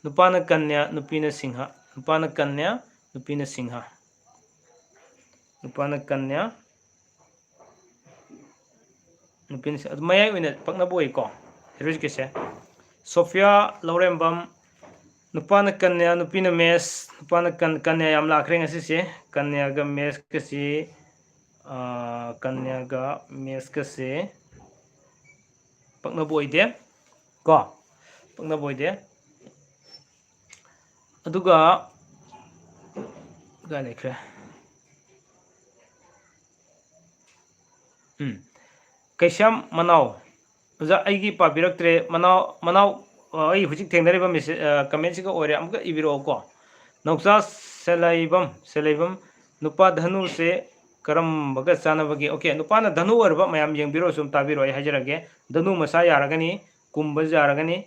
ꯅꯨꯄꯥꯅ ꯀꯟꯌꯥ ꯅꯨꯄꯤꯅ ꯁꯤꯡꯍ ꯅꯨꯄꯥꯅ ꯀꯟꯌꯥ ꯅꯨꯄꯤꯅ ꯁꯤꯡꯍ ꯅꯨꯄꯥꯅ ꯀꯟꯌꯥ ꯅꯨꯄꯤꯅ ꯑꯗꯨ ꯃꯌꯥꯏ ꯑꯣꯏꯅ ꯄꯛꯅꯕ ꯑꯣꯏꯀꯣ ꯍꯦꯔꯣꯖꯤꯠꯀꯤꯁꯦ ꯁꯣꯐꯤꯌꯥ ꯂꯧꯔꯦꯝꯕꯝ ꯅꯨꯄꯥꯅ ꯀꯟꯌꯥ ꯅꯨꯄꯤꯅ ꯃꯦꯁ ꯅꯨꯄꯥꯅ ꯀꯟꯌꯥ ꯌꯥꯝ ꯂꯥꯛꯈ꯭ꯔꯦ ꯉꯁꯤꯁꯦ ꯀꯟꯌꯥꯒ ꯃꯦꯁꯀꯁꯤ ꯀꯟꯌꯥꯒ ꯃꯦꯁꯀꯁꯦ ꯄꯛꯅꯕ ꯑꯣꯏꯗꯦ ꯀꯣ ꯄꯛꯅꯕ ꯑꯣꯏꯗꯦ ꯑꯗꯨꯒ ꯀꯥꯏ ꯂꯩꯈ꯭ꯔꯦ ꯀꯩꯁꯥꯝ ꯃꯅꯥꯎ ꯑꯣꯖꯥ ꯑꯩꯒꯤ ꯄꯥꯕꯤꯔꯛꯇ꯭ꯔꯦ ꯃꯅꯥꯎ ꯑꯩ ꯍꯧꯖꯤꯛ ꯊꯦꯡꯅꯔꯤꯕ ꯀꯃꯦꯟꯁꯤꯒ ꯑꯣꯏꯔꯦ ꯑꯃꯨꯛꯀ ꯏꯕꯤꯔꯛꯑꯣꯀꯣ ꯅꯧꯆꯥ ꯁꯦꯂꯩꯕꯝ ꯅꯨꯄꯥ ꯙꯅꯨꯁꯦ ꯀꯔꯝꯕꯒ ꯆꯥꯟꯅꯕꯒꯦ ꯑꯣꯀꯦ ꯅꯨꯄꯥꯅ ꯙꯅꯨ ꯑꯣꯏꯔꯕ ꯃꯌꯥꯝ ꯌꯦꯡꯕꯤꯔꯣ ꯁꯨꯝ ꯇꯥꯕꯤꯔꯣ ꯑꯩ ꯍꯥꯏꯖꯔꯛꯒꯦ ꯙꯅꯨ ꯃꯁꯥ ꯌꯥꯔꯒꯅꯤ ꯀꯨꯝꯕꯁꯨ ꯌꯥꯔꯒꯅꯤ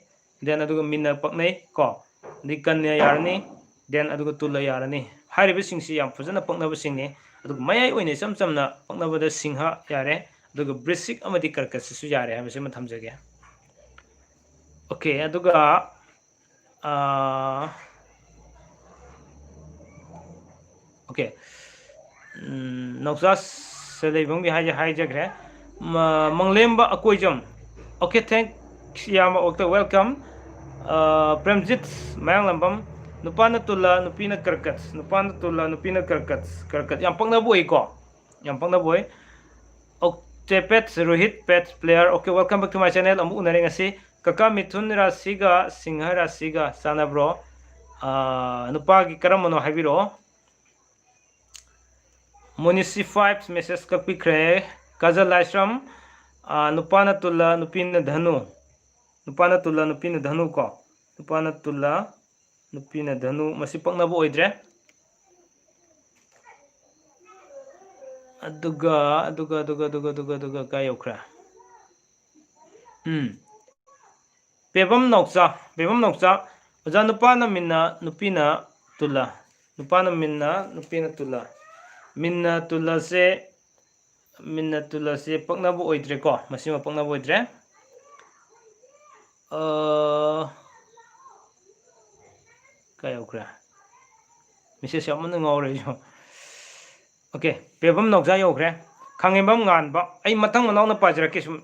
ꯗꯦꯟ ꯑꯗꯨꯒ ꯃꯤꯟꯅ ꯄꯛꯅꯩ ꯀꯣ ꯑꯗꯩ ꯀꯟꯌꯥ ꯌꯥꯔꯅꯤ ꯗꯦꯟ ꯑꯗꯨꯒ ꯇꯨꯂ ꯌꯥꯔꯅꯤ ꯍꯥꯏꯔꯤꯕꯁꯤꯡꯁꯤ ꯌꯥꯝ ꯐꯖꯅ ꯄꯛꯅꯕꯁꯤꯡꯅꯤ ꯑꯗꯨꯒ ꯃꯌꯥꯏ ꯑꯣꯏꯅ ꯏꯆꯝ ꯆꯝꯅ ꯄꯛꯅꯕꯗ ꯁꯤꯡꯍ ꯌꯥꯔꯦ ꯑꯗꯨꯒ ꯕ꯭ꯔꯤꯁꯤꯛ ꯑꯃꯗꯤ ꯀꯔꯀꯠꯁꯤꯁꯨ ꯌꯥꯔꯦ ꯍꯥꯏꯕꯁꯤꯃ ꯊꯝꯖꯒꯦ ꯑꯣꯀꯦ ꯑꯗꯨꯒ ꯑꯣꯀꯦ ꯅꯧꯆꯥ ꯁꯦꯂꯩꯕꯝꯒꯤ ꯍꯥꯏꯖꯈ꯭ꯔꯦ ꯃꯪꯂꯦꯝꯕ ꯑꯀꯣꯏꯖꯝ ꯑꯣꯀꯦ ꯊꯦꯡꯛꯁ ꯌꯥꯝꯕ ꯑꯣꯛꯇ ꯋꯦꯜꯀꯝ ꯄ꯭ꯔꯦꯝꯖꯤꯠ ꯃꯌꯥꯡꯂꯝꯕꯝ ꯅꯨꯄꯥꯅ ꯇꯨꯂꯥ ꯅꯨꯄꯤꯅ ꯀꯔꯀꯠ ꯅꯨꯄꯥꯅ ꯇꯨꯂꯥ ꯅꯨꯄꯤꯅ ꯀꯔꯀꯠ ꯌꯥꯝ ꯄꯛꯅꯕ ꯑꯣꯏꯀꯣ ꯌꯥꯝ ꯄꯛꯅꯕ ꯑꯣꯏ ꯑꯣꯛꯇꯦ pets Rohit pets player okay welcome back to my channel ꯑꯃꯨꯛ ꯎꯅꯔꯦ ꯉꯁꯤ ꯀꯀꯥ ꯃꯤꯊꯨꯟ ꯔꯥꯁꯤꯒ ꯁꯤꯡꯍ ꯔꯥꯁꯤꯒ ꯆꯥꯟꯅꯕ꯭ꯔꯣ ꯅꯨꯄꯥꯒꯤ ꯀꯔꯝꯕꯅꯣ ꯍꯥꯏꯕꯤꯔꯛꯑꯣ ꯃꯣꯅꯤꯁꯤ 5 ꯃꯦꯁꯦꯁ ꯀꯛꯄꯤꯈ꯭ꯔꯦ ꯀꯥꯖꯜ ꯂꯥꯏꯁ꯭ꯔꯝ ꯅꯨꯄꯥꯅ ꯇꯨꯂꯥ ꯅꯨꯄꯤꯅ ꯙꯅꯨ ꯅꯨꯄꯥꯅ ꯇꯨꯂꯥ ꯅꯨꯄꯤꯅ ꯙꯅꯨ ꯀꯣ ꯅꯨꯄꯥꯅ ꯇꯨꯂꯥ ꯅꯨꯄꯤꯅ ꯙꯅꯨ ꯃꯁꯤ ꯄꯛꯅꯕ ꯑꯣꯏꯗ꯭ꯔꯦ ꯑꯗꯨꯒ ꯀꯥꯏ ꯌꯧꯈ꯭ꯔꯦ ꯄꯦꯕꯝ ꯅꯥꯎꯆꯥ ꯑꯣꯖꯥ ꯅꯨꯄꯥꯅ ꯃꯤꯟꯅ ꯅꯨꯄꯤꯅ ꯇꯨꯂꯥ ꯅꯨꯄꯥꯅ ꯃꯤꯟꯅ ꯅꯨꯄꯤꯅ ꯇꯨꯂꯥ ꯃꯤꯟꯅ ꯇꯨꯂꯁꯦ ꯄꯛꯅꯕ ꯑꯣꯏꯗ꯭ꯔꯦꯀꯣ ꯃꯁꯤꯃ ꯄꯛꯅꯕ ꯑꯣꯏꯗ꯭ꯔꯦ ꯀꯥꯏ ꯌꯧꯈ꯭ꯔꯦ ꯃꯦꯁꯦꯖ ꯌꯥꯝꯃꯟꯅ ꯉꯥꯎꯔꯦ ꯑꯩꯁꯨ ꯑꯣꯀꯦ ꯄꯦꯕꯝ ꯅꯥꯎꯆꯥ ꯌꯧꯈ꯭ꯔꯦ ꯈꯥꯡꯉꯦꯝꯕꯝ ꯉꯥꯟꯕ ꯑꯩ ꯃꯊꯪ ꯃꯅꯥꯎꯅ ꯄꯥꯖꯔꯛꯀꯦ ꯁꯨꯝ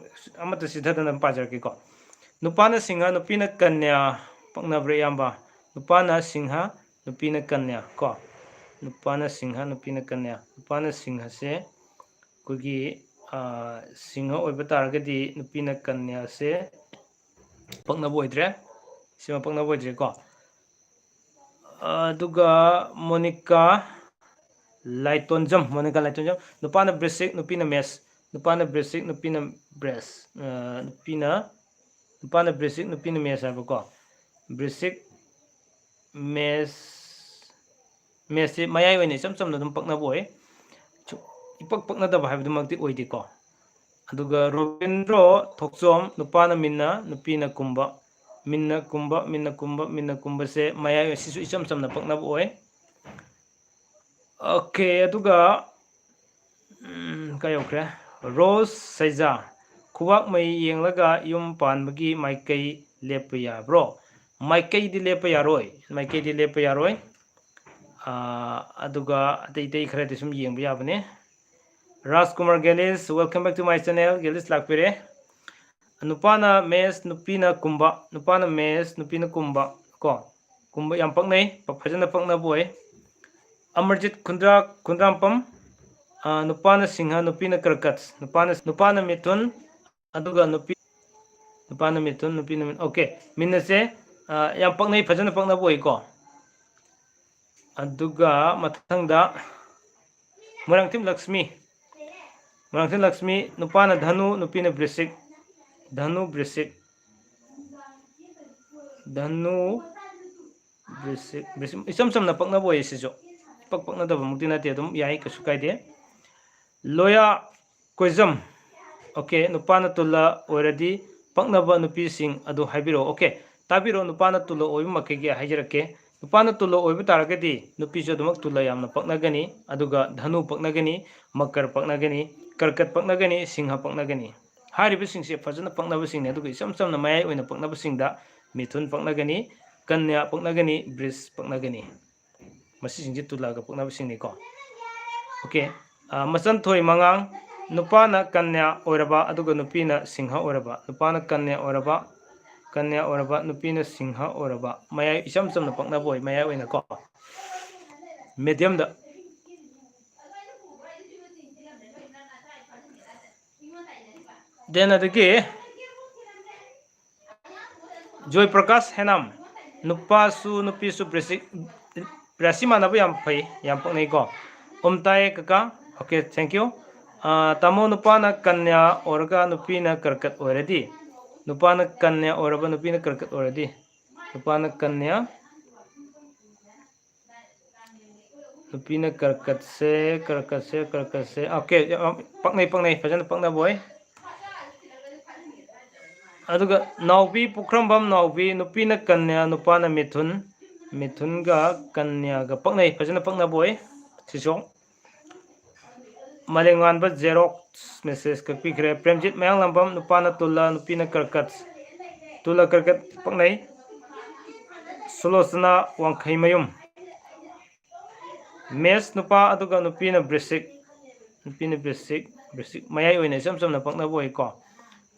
ꯑꯃꯠꯇ ꯆꯤꯊꯗꯅ ꯄꯥꯖꯔꯛꯀꯦꯀꯣ ꯅꯨꯄꯥꯅ ꯁꯤꯡꯍ ꯅꯨꯄꯤꯅ ꯀꯟꯌꯥ ꯄꯛꯅꯕ꯭ꯔꯥ ꯏꯌꯥꯝꯕ ꯅꯨꯄꯥꯅ ꯁꯤꯡꯍ ꯅꯨꯄꯤꯅ ꯀꯟꯌꯥ ꯀꯣ ꯅꯨꯄꯥꯅ ꯁꯤꯡꯍ ꯅꯨꯄꯤꯅ ꯀꯟꯌꯥ ꯅꯨꯄꯥꯅ ꯁꯤꯡꯍꯁꯦ ꯑꯩꯈꯣꯏꯒꯤ ꯁꯤꯡꯍ ꯑꯣꯏꯕ ꯇꯥꯔꯒꯗꯤ ꯅꯨꯄꯤꯅ ꯀꯟꯌꯥꯁꯦ ꯄꯛꯅꯕ ꯑꯣꯏꯗ꯭ꯔꯦ ꯁꯤꯃ ꯄꯛꯅꯕ ꯑꯣꯏꯗ꯭ꯔꯦꯀꯣ ꯑꯗꯨꯒ ꯃꯣꯅꯤꯀꯥ ꯂꯥꯏꯇꯣꯟꯖꯝ ꯅꯨꯄꯥꯅ ꯕ꯭ꯔꯤꯁꯤꯛ ꯅꯨꯄꯤꯅ ꯃꯦꯁ ꯅꯨꯄꯥꯅ ꯕ꯭ꯔꯤꯁꯤꯛ ꯅꯨꯄꯤꯅ ꯕ꯭ꯔꯦꯁ ꯅꯨꯄꯥꯅ ꯕ꯭ꯔꯤꯁꯤꯛ ꯅꯨꯄꯤꯅ ꯃꯦꯁ ꯍꯥꯏꯕꯀꯣ ꯕ꯭ꯔꯤꯁꯤꯛ ꯃꯦꯁꯁꯤ ꯃꯌꯥꯏ ꯑꯣꯏꯅ ꯏꯆꯝ ꯆꯝꯅ ꯑꯗꯨꯝ ꯄꯛꯅꯕ ꯑꯣꯏ ꯏꯄꯛ ꯄꯛꯅꯗꯕ ꯍꯥꯏꯕꯗꯨꯃꯛꯇꯤ ꯑꯣꯏꯗꯦꯀꯣ ꯑꯗꯨꯒ ꯔꯣꯕꯤꯟꯗ꯭ꯔꯣ ꯊꯣꯛꯆꯣꯝ ꯅꯨꯄꯥꯅ ꯃꯤꯟꯅ ꯅꯨꯄꯤꯅ ꯀꯨꯝꯕ ꯃꯤꯟꯅ ꯀꯨꯝꯕꯁꯦ ꯃꯌꯥꯏ ꯑꯁꯤꯁꯨ ꯏꯆꯝ ꯆꯝꯅ ꯄꯛꯅꯕ ꯑꯣꯏ ꯑꯣꯀꯦ ꯑꯗꯨꯒ ꯀꯥꯏ ꯌꯧꯈ꯭ꯔꯦ ꯔꯣꯁ ꯁꯩꯖꯥ ꯈꯨꯕꯥꯛ ꯃꯩ ꯌꯦꯡꯂꯒ ꯌꯨꯝ ꯄꯥꯟꯕꯒꯤ ꯃꯥꯏꯀꯩ ꯂꯦꯞꯄ ꯌꯥꯕ꯭ꯔꯣ ꯃꯥꯏꯀꯩꯗꯤ ꯂꯦꯞꯄ ꯌꯥꯔꯣꯏ ꯑꯗꯨꯒ ꯑꯇꯩ ꯈꯔꯗꯤ ꯁꯨꯝ ꯌꯦꯡꯕ ꯌꯥꯕꯅꯦ Rajkumar Gelis welcome back to my channel Gelis ꯂꯥꯛꯄꯤꯔꯦ ꯅꯨꯄꯥꯅ ꯃꯦꯁ ꯅꯨꯄꯤꯅ ꯀꯨꯝꯕ ꯅꯨꯄꯥꯅ ꯃꯦꯁ ꯅꯨꯄꯤꯅ ꯀꯨꯝꯕ ꯀꯣ ꯀꯨꯝꯕ ꯌꯥꯝ ꯄꯛꯅꯩ ꯐꯖꯅ ꯄꯛꯅꯕ ꯑꯣꯏ ꯑꯃꯔꯖꯤꯠ ꯈꯨꯟꯗ꯭ꯔꯥꯝꯄꯝ ꯅꯨꯄꯥꯅ ꯁꯤꯡꯍ ꯅꯨꯄꯤꯅ ꯀꯔꯀꯠ ꯅꯨꯄꯥꯅ ꯃꯤꯊꯨꯟ aduga nupana mithun nupina okay minase yam paknai phajana pakna boi ko aduga mathangda murangthim lakshmi nupana dhanu nupina vrishik dhanu vrishik isam samna pakna boi sijo pakna da mukti na te dum yai kasu kaide loya koizam okay nupana tula already paknaba nupi sing adu haibiro okay tabiro nupana tula oibu makege haijarake nupana tula oibu taragadi nupi jo dumak tula yamna paknagani aduga dhanu paknagani makar paknagani karkat paknagani singha paknagani haribu singse fajana paknaba singne aduga isam samna mayai oina paknaba singda mithun paknagani kanya paknagani bris paknagani masi singje tula ga paknaba singni ko okay masan thoi mangang nupana kanya oraba aduga nupina singha oraba nupana kanya oraba nupina singha oraba mayai isam samna pakna boy mayai oina ko medium da then adage joy prakash henam nupa su nupi su prasi manabu yam phai yam paknai ko umtai kaka okay thank you tamo nupana kanya orga nupina karkat already nupana kanya oraba nupina karkat already nupana kanya nupina karkat se okay paknai fajana pakna boy aduga naubi pukrambam naubi nupina kanya nupana mithun ga kanya ga paknai fajana pakna boy siso malenganba xerox message ka pikre premjit mayang lambam nupana tula nupina karkat paknai solosana wangkhai mayum mes nupa aduga nupina brisik mayai oina isam samna pakna boy ko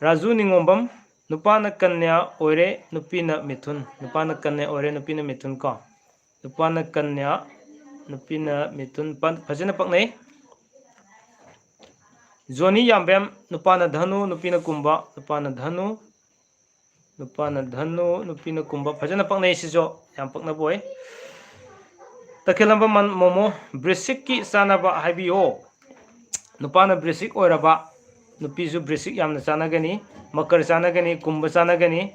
raju ningombam nupana kanya ore nupina mithun ko nupana kanya nupina mithun fajana paknai Joni Yambem nupana dhanu nupina kumba nupina kumba fajana paknai sijo yam pakna boy takhelamba man momo brisik ki sanaba haibio nupana brisik oraba nupisu brisik yamna sanagani makar sanagani kumba sanagani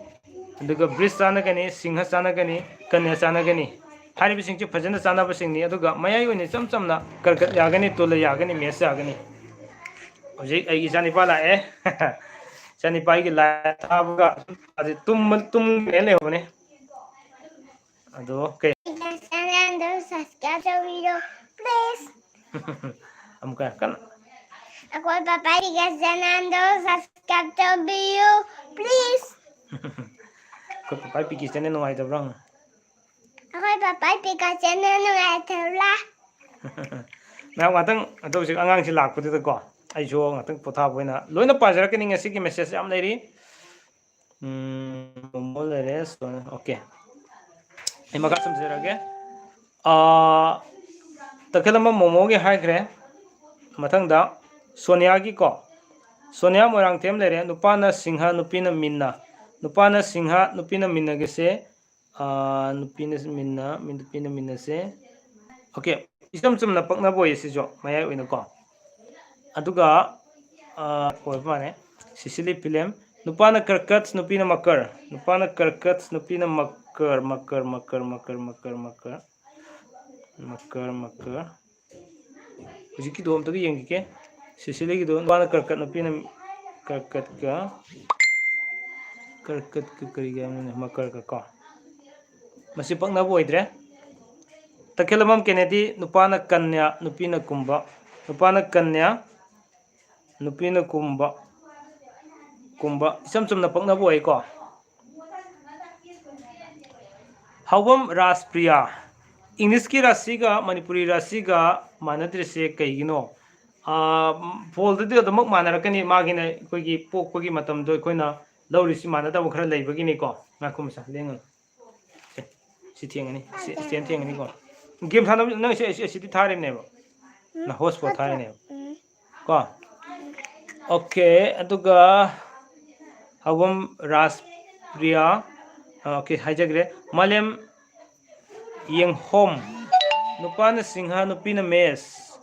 aduga bris sanagani singha sanagani kanya sanagani haribi singchi fajana sanaba singni aduga mayai oini cham chamna karkat yagani tula yagani mes yagani Ojik ai sanipa la sanipa ki la thabuga adi tum ele hone ado okay subscribe video please amka kan ako papa Sanando subscribe video please ko papa piki channel no ai tabrang ako papa piki channel no ai tabla na watang ado sik angang si lakpudi ta ko ai jo ngatang potha boina loina pajara ke ninga sigi message am leiri mol res okay ai maka samjara ge takhelama momo ge haigre mathangda sonia gi ko sonia morang them lere nupana singha nupina minna ge se nupina minna se okay isam samna pakna boy sijo mayai oina ko aduga koi mane sisili film nupana karkat nupina makar hujiki dom to yengi ke sisili gi do nupana karkat nupina karkat ka kari ga makar ka ko masi pakna boidre takhelamam kenedi nupana kanya nupina kumba nupina kumba isam samna pakna boy ko hawam raspriya English ki Rashi ga Manipuri Rashi ga manadrise kaigino फोल्ड अदमक मानरकनी मागिना कोई पोकपगी मतम दो कोइना लौरिसि मानदब खरा लेबगिनिको नाकुमसा लेंगन सि थेंगनी स्टेन थेंगनी को गेम थाना न सि थारिनेबो ना होस्ट पो थारिने को okay अदुगा Hawam Raspriya okay hajagre Malem Yenghom Nupana Singha Nupina Mes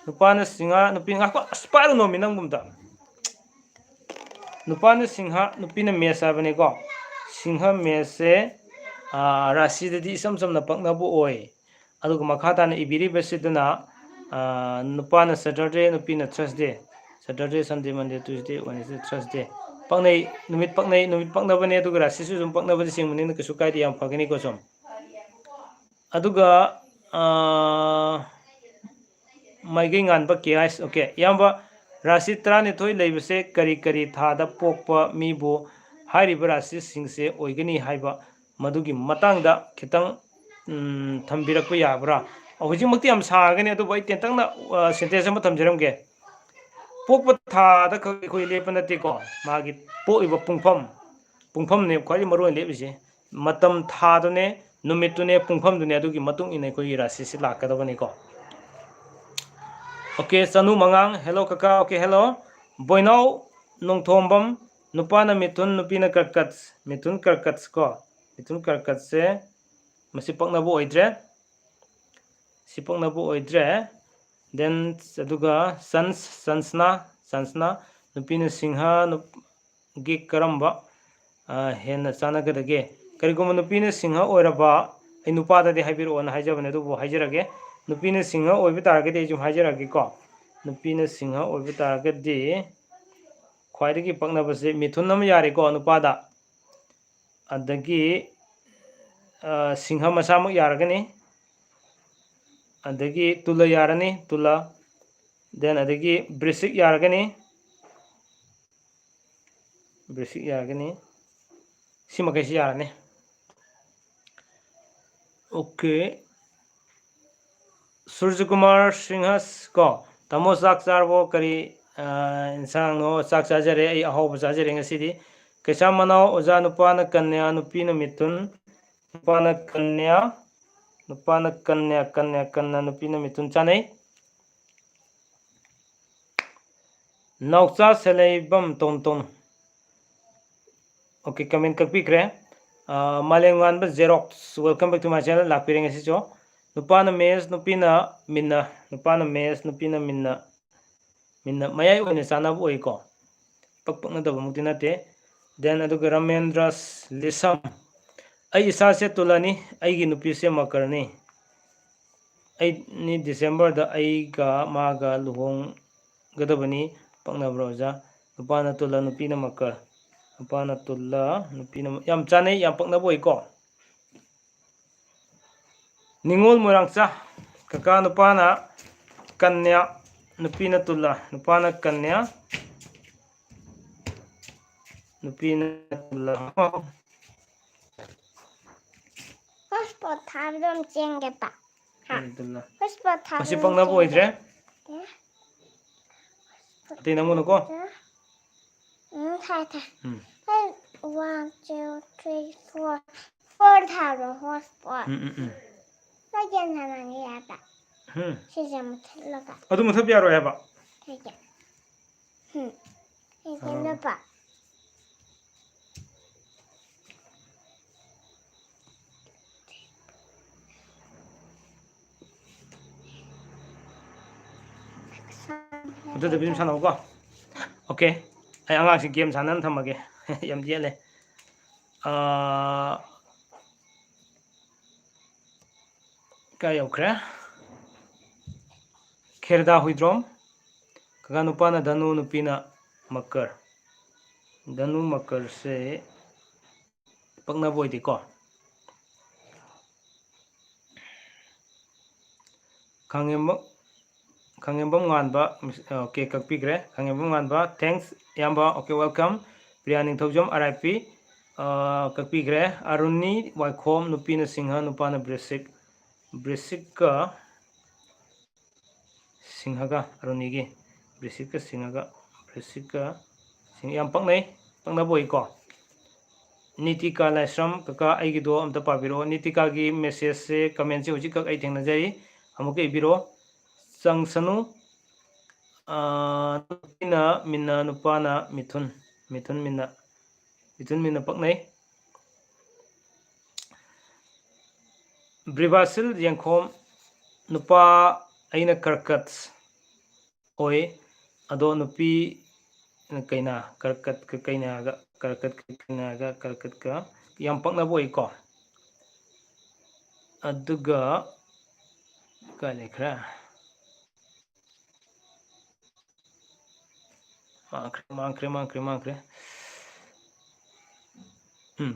Nupana Singha Nupina Asparo no Minangumda Nupana Singha Nupina Mes Abanego Singha Mese Rashi the Disam the Paknabu Oi Alukamakata Ibiri Besidana Nupana Saturday Nupina Thursday Saturday Sunday Monday Tuesday Wednesday Thursday Paknai Numit Paknabane to Rashi Sum Paknaba Simon in the Kasukai and Paganikosom Aduga Maiging and Bakias, okay. Yamba Rasi Tranitoi Labase, Kari Tada Pokpa, Mibo, Hari Brasi Singse, Oigani Haiba, Madugi Matanga, Kitang Tambiraku Yabra. Ojimutiam Sagani to White Tentanga, Sentesama Tamjeramge. Pokpa Tada Koi Lepanatico, Magit, Po Iva Pungpum ne, quite Maru and Levici. Matam Tadone, Numitune, Pungpum, the Nedugi Matung in a Koira Sisila Kadavanico. Okay, Sanu Mangang, hello Kaka, okay, hello. Boinau, Nong Tombam, Nupana Mitun, Nupina Karkats, Mitun Karkats ko. Mitun Karkats se, Masipok na bu oidre. Sipok na bu oidre. Then, Saduga, Sansna, Nupina Singha, Gik Karamba, Hen Sanagadage. Karigum Nupina Singha or Raba, Inupada de Habiru and Hajavanadu Hajarage. Nupina Singha or Vitarget age of Hajaragiko. Nupina Singha or Vitarget de Quaidaki Paknabase, Mitunam Yariko, Nupada Adagi Singha Masamu Yaragani Adagi Tula Yarani, Tula, then Adagi Brisik Yaragani Simakashi Yarani. Okay. Surjakumar Singhas ko Tamo Saksarvo Kari Insano Saksajare Ahob Sajering City Kesamano Ozanupana Kanya Nupina Mitun Nupana Kanya Kanna Nupina Mitun Chane Nausa Selebam Tonton. Okay, come in Kapikre Malengan Xerox. Welcome back to my channel. Lapiring Asicho. Nupana mes nupina minna nupana mes nupina minna mayai oine sanabu oiko pakpakna daba mutinate then aduga Ramendras Lisam ai isase tulani aigi nupise makarni ai ni December da ai ga maga luhong gadabani pakna broja nupana tula nupina makar nupana tula nupina yam chane yam pakna boiko Ningol Murangsa Kaka Nupana Kanya Nupina Tula Nupana Kanya Nupina Tula Hotspot have them Jengapa. Hotspot have Masipang na po idre? Tingnan mo na ko. Tata. 1, 2, 3, 4. 4,000 hotspot. Lagyan na lang yata. Siya mo talaga. Ado mo tabi aro yaba? Kaya. Kaya na ba? Ado tabi sana ko. Okay. Ay ang si game sana thamage. Yam jele. Kaya okra. Kherda huidrom. Kaka nupana Danu nupina Makar. Danu Makar se Pakna boy di ko. Kangembam nganba okay kakpigre kangembam nganba thanks yamba okay welcome Priyaning Thojom RIP kakpigre Aruni Waikhom nupina Singha nupana Brisik ka Singhaga Arunigi Brisik ka Singhaga Sing yam pakna boy ko Nitika Laisram kaka aigido amta pabiro Nitika gi message se comment se hujik kak ai thengna jai amuke ibiro Sangsanu Nupina Minna Nupana Mitun Minna mithun mina paknai. Brivasil yengkhom nupa aina karkat oi ado nupi kaina karkat ka kaina ga karkat ka kaina ga karkat ka yam pakna boi ko aduga ka lekhra mangkre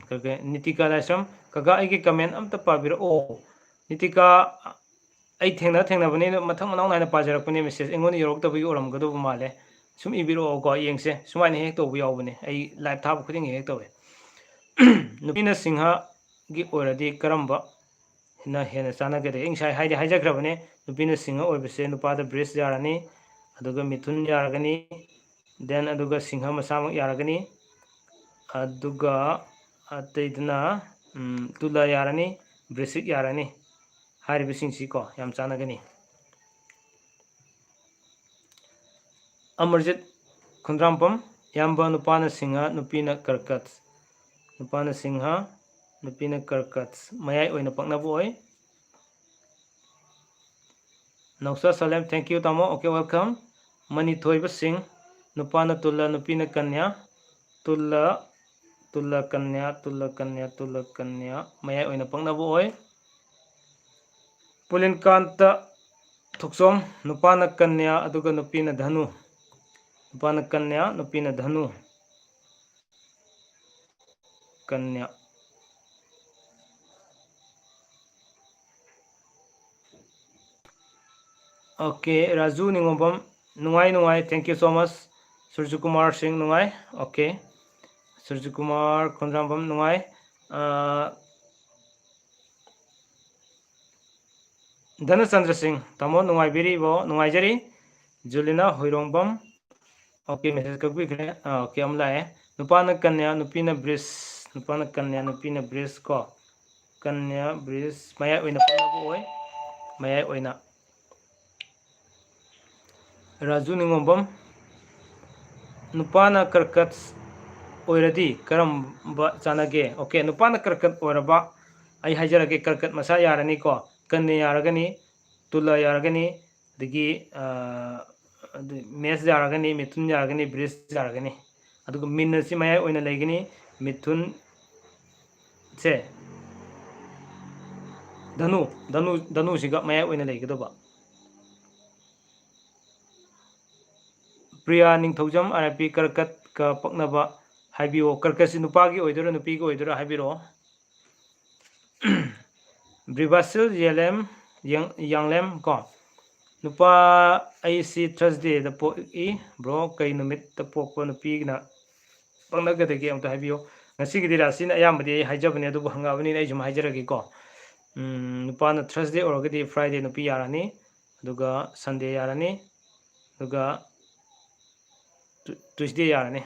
kage nitika lasam kaga ai ki comment amta pabira o nitika ai thengna bani mathang manau naina pajarak pani message engoni yorok ta bi oram gado male sum ibiro ko yengse sumai hek to bu yaw bani ai live thab khuding hek to nupina singha gi oradi karamba hina hena chana gade insai haide haijakrabane nupina singha oibase nupada bridge yarani aduga mithun yaragani then aduga singha masamak yaragani aduga ataidna tula yarani brisik yarani hari bisingsi ko yam chanagani amarjit khundrampam yamba nupana singha nupina karkat nupana singha nupina karkat mayai oina paknabu oi nausa salem thank you tamo okay welcome mani thoiba sing nupana tulla nupina kanya tulla kanya mayai oina paknabu oi pulinkanta thuksom nupana kanya aduga nupina dhanu nupana kanya nupina dhanu kanya okay Raju Ningombam nungai thank you so much Surju Kumar Singh nungai okay Surju Kumar Khundrambam nungai Dhanachandra Singh tamo nungai biri bo nungai jari Julina Hoirongbam okay message kakbi kre okay amla nupana kanya nupina bris nupana kanya nupina bris ko kanya bris maya oina panabu oi maya oina Raju Ningombam nupana karkat oiradi karamba chanage okay nupana karkat oiraba ai hajarage karkat masa yarani ko kanya yaragani tula yaragani digi mes yaragani mithun yaragani bris yaragani aduga minasi maya oina legani mithun se dhanu siga maya oina legadoba Priya Ningthoujam RP karkat ka paknaba haibio karkasi nupagi oidora nupigi oidora haibiro Brivasil yelem yanglem ko nupa IC Thursday da po I bro kai numit ta pokpa nupigina paknagadagi amta haibio ngasigidi rasina ayambadi haijabani adubu hangabani ai jum haijaragi ko nupana Thursday oragadi Friday nupi yarani aduga Sunday yarani aduga Tuesday yarani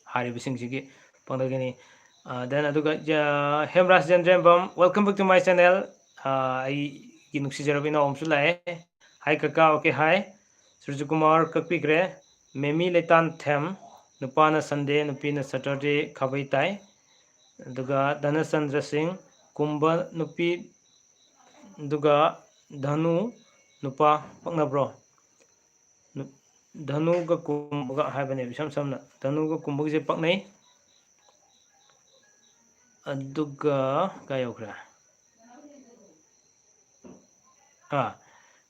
hari bisingsi pangdagani then aduga Hemras Jendrembam welcome back to my channel ai ginuksi jarabina omsu lae hi kaka okay hi Surju Kumar kakpigre memi letan them nupana Sunday nupina Saturday khabai tai aduga Dhanachandra Singh kumba nupi aduga dhanu nupa paknabro dhanu ga kumba haibane bisam samna dhanu ga kumba je paknai aduga kayokra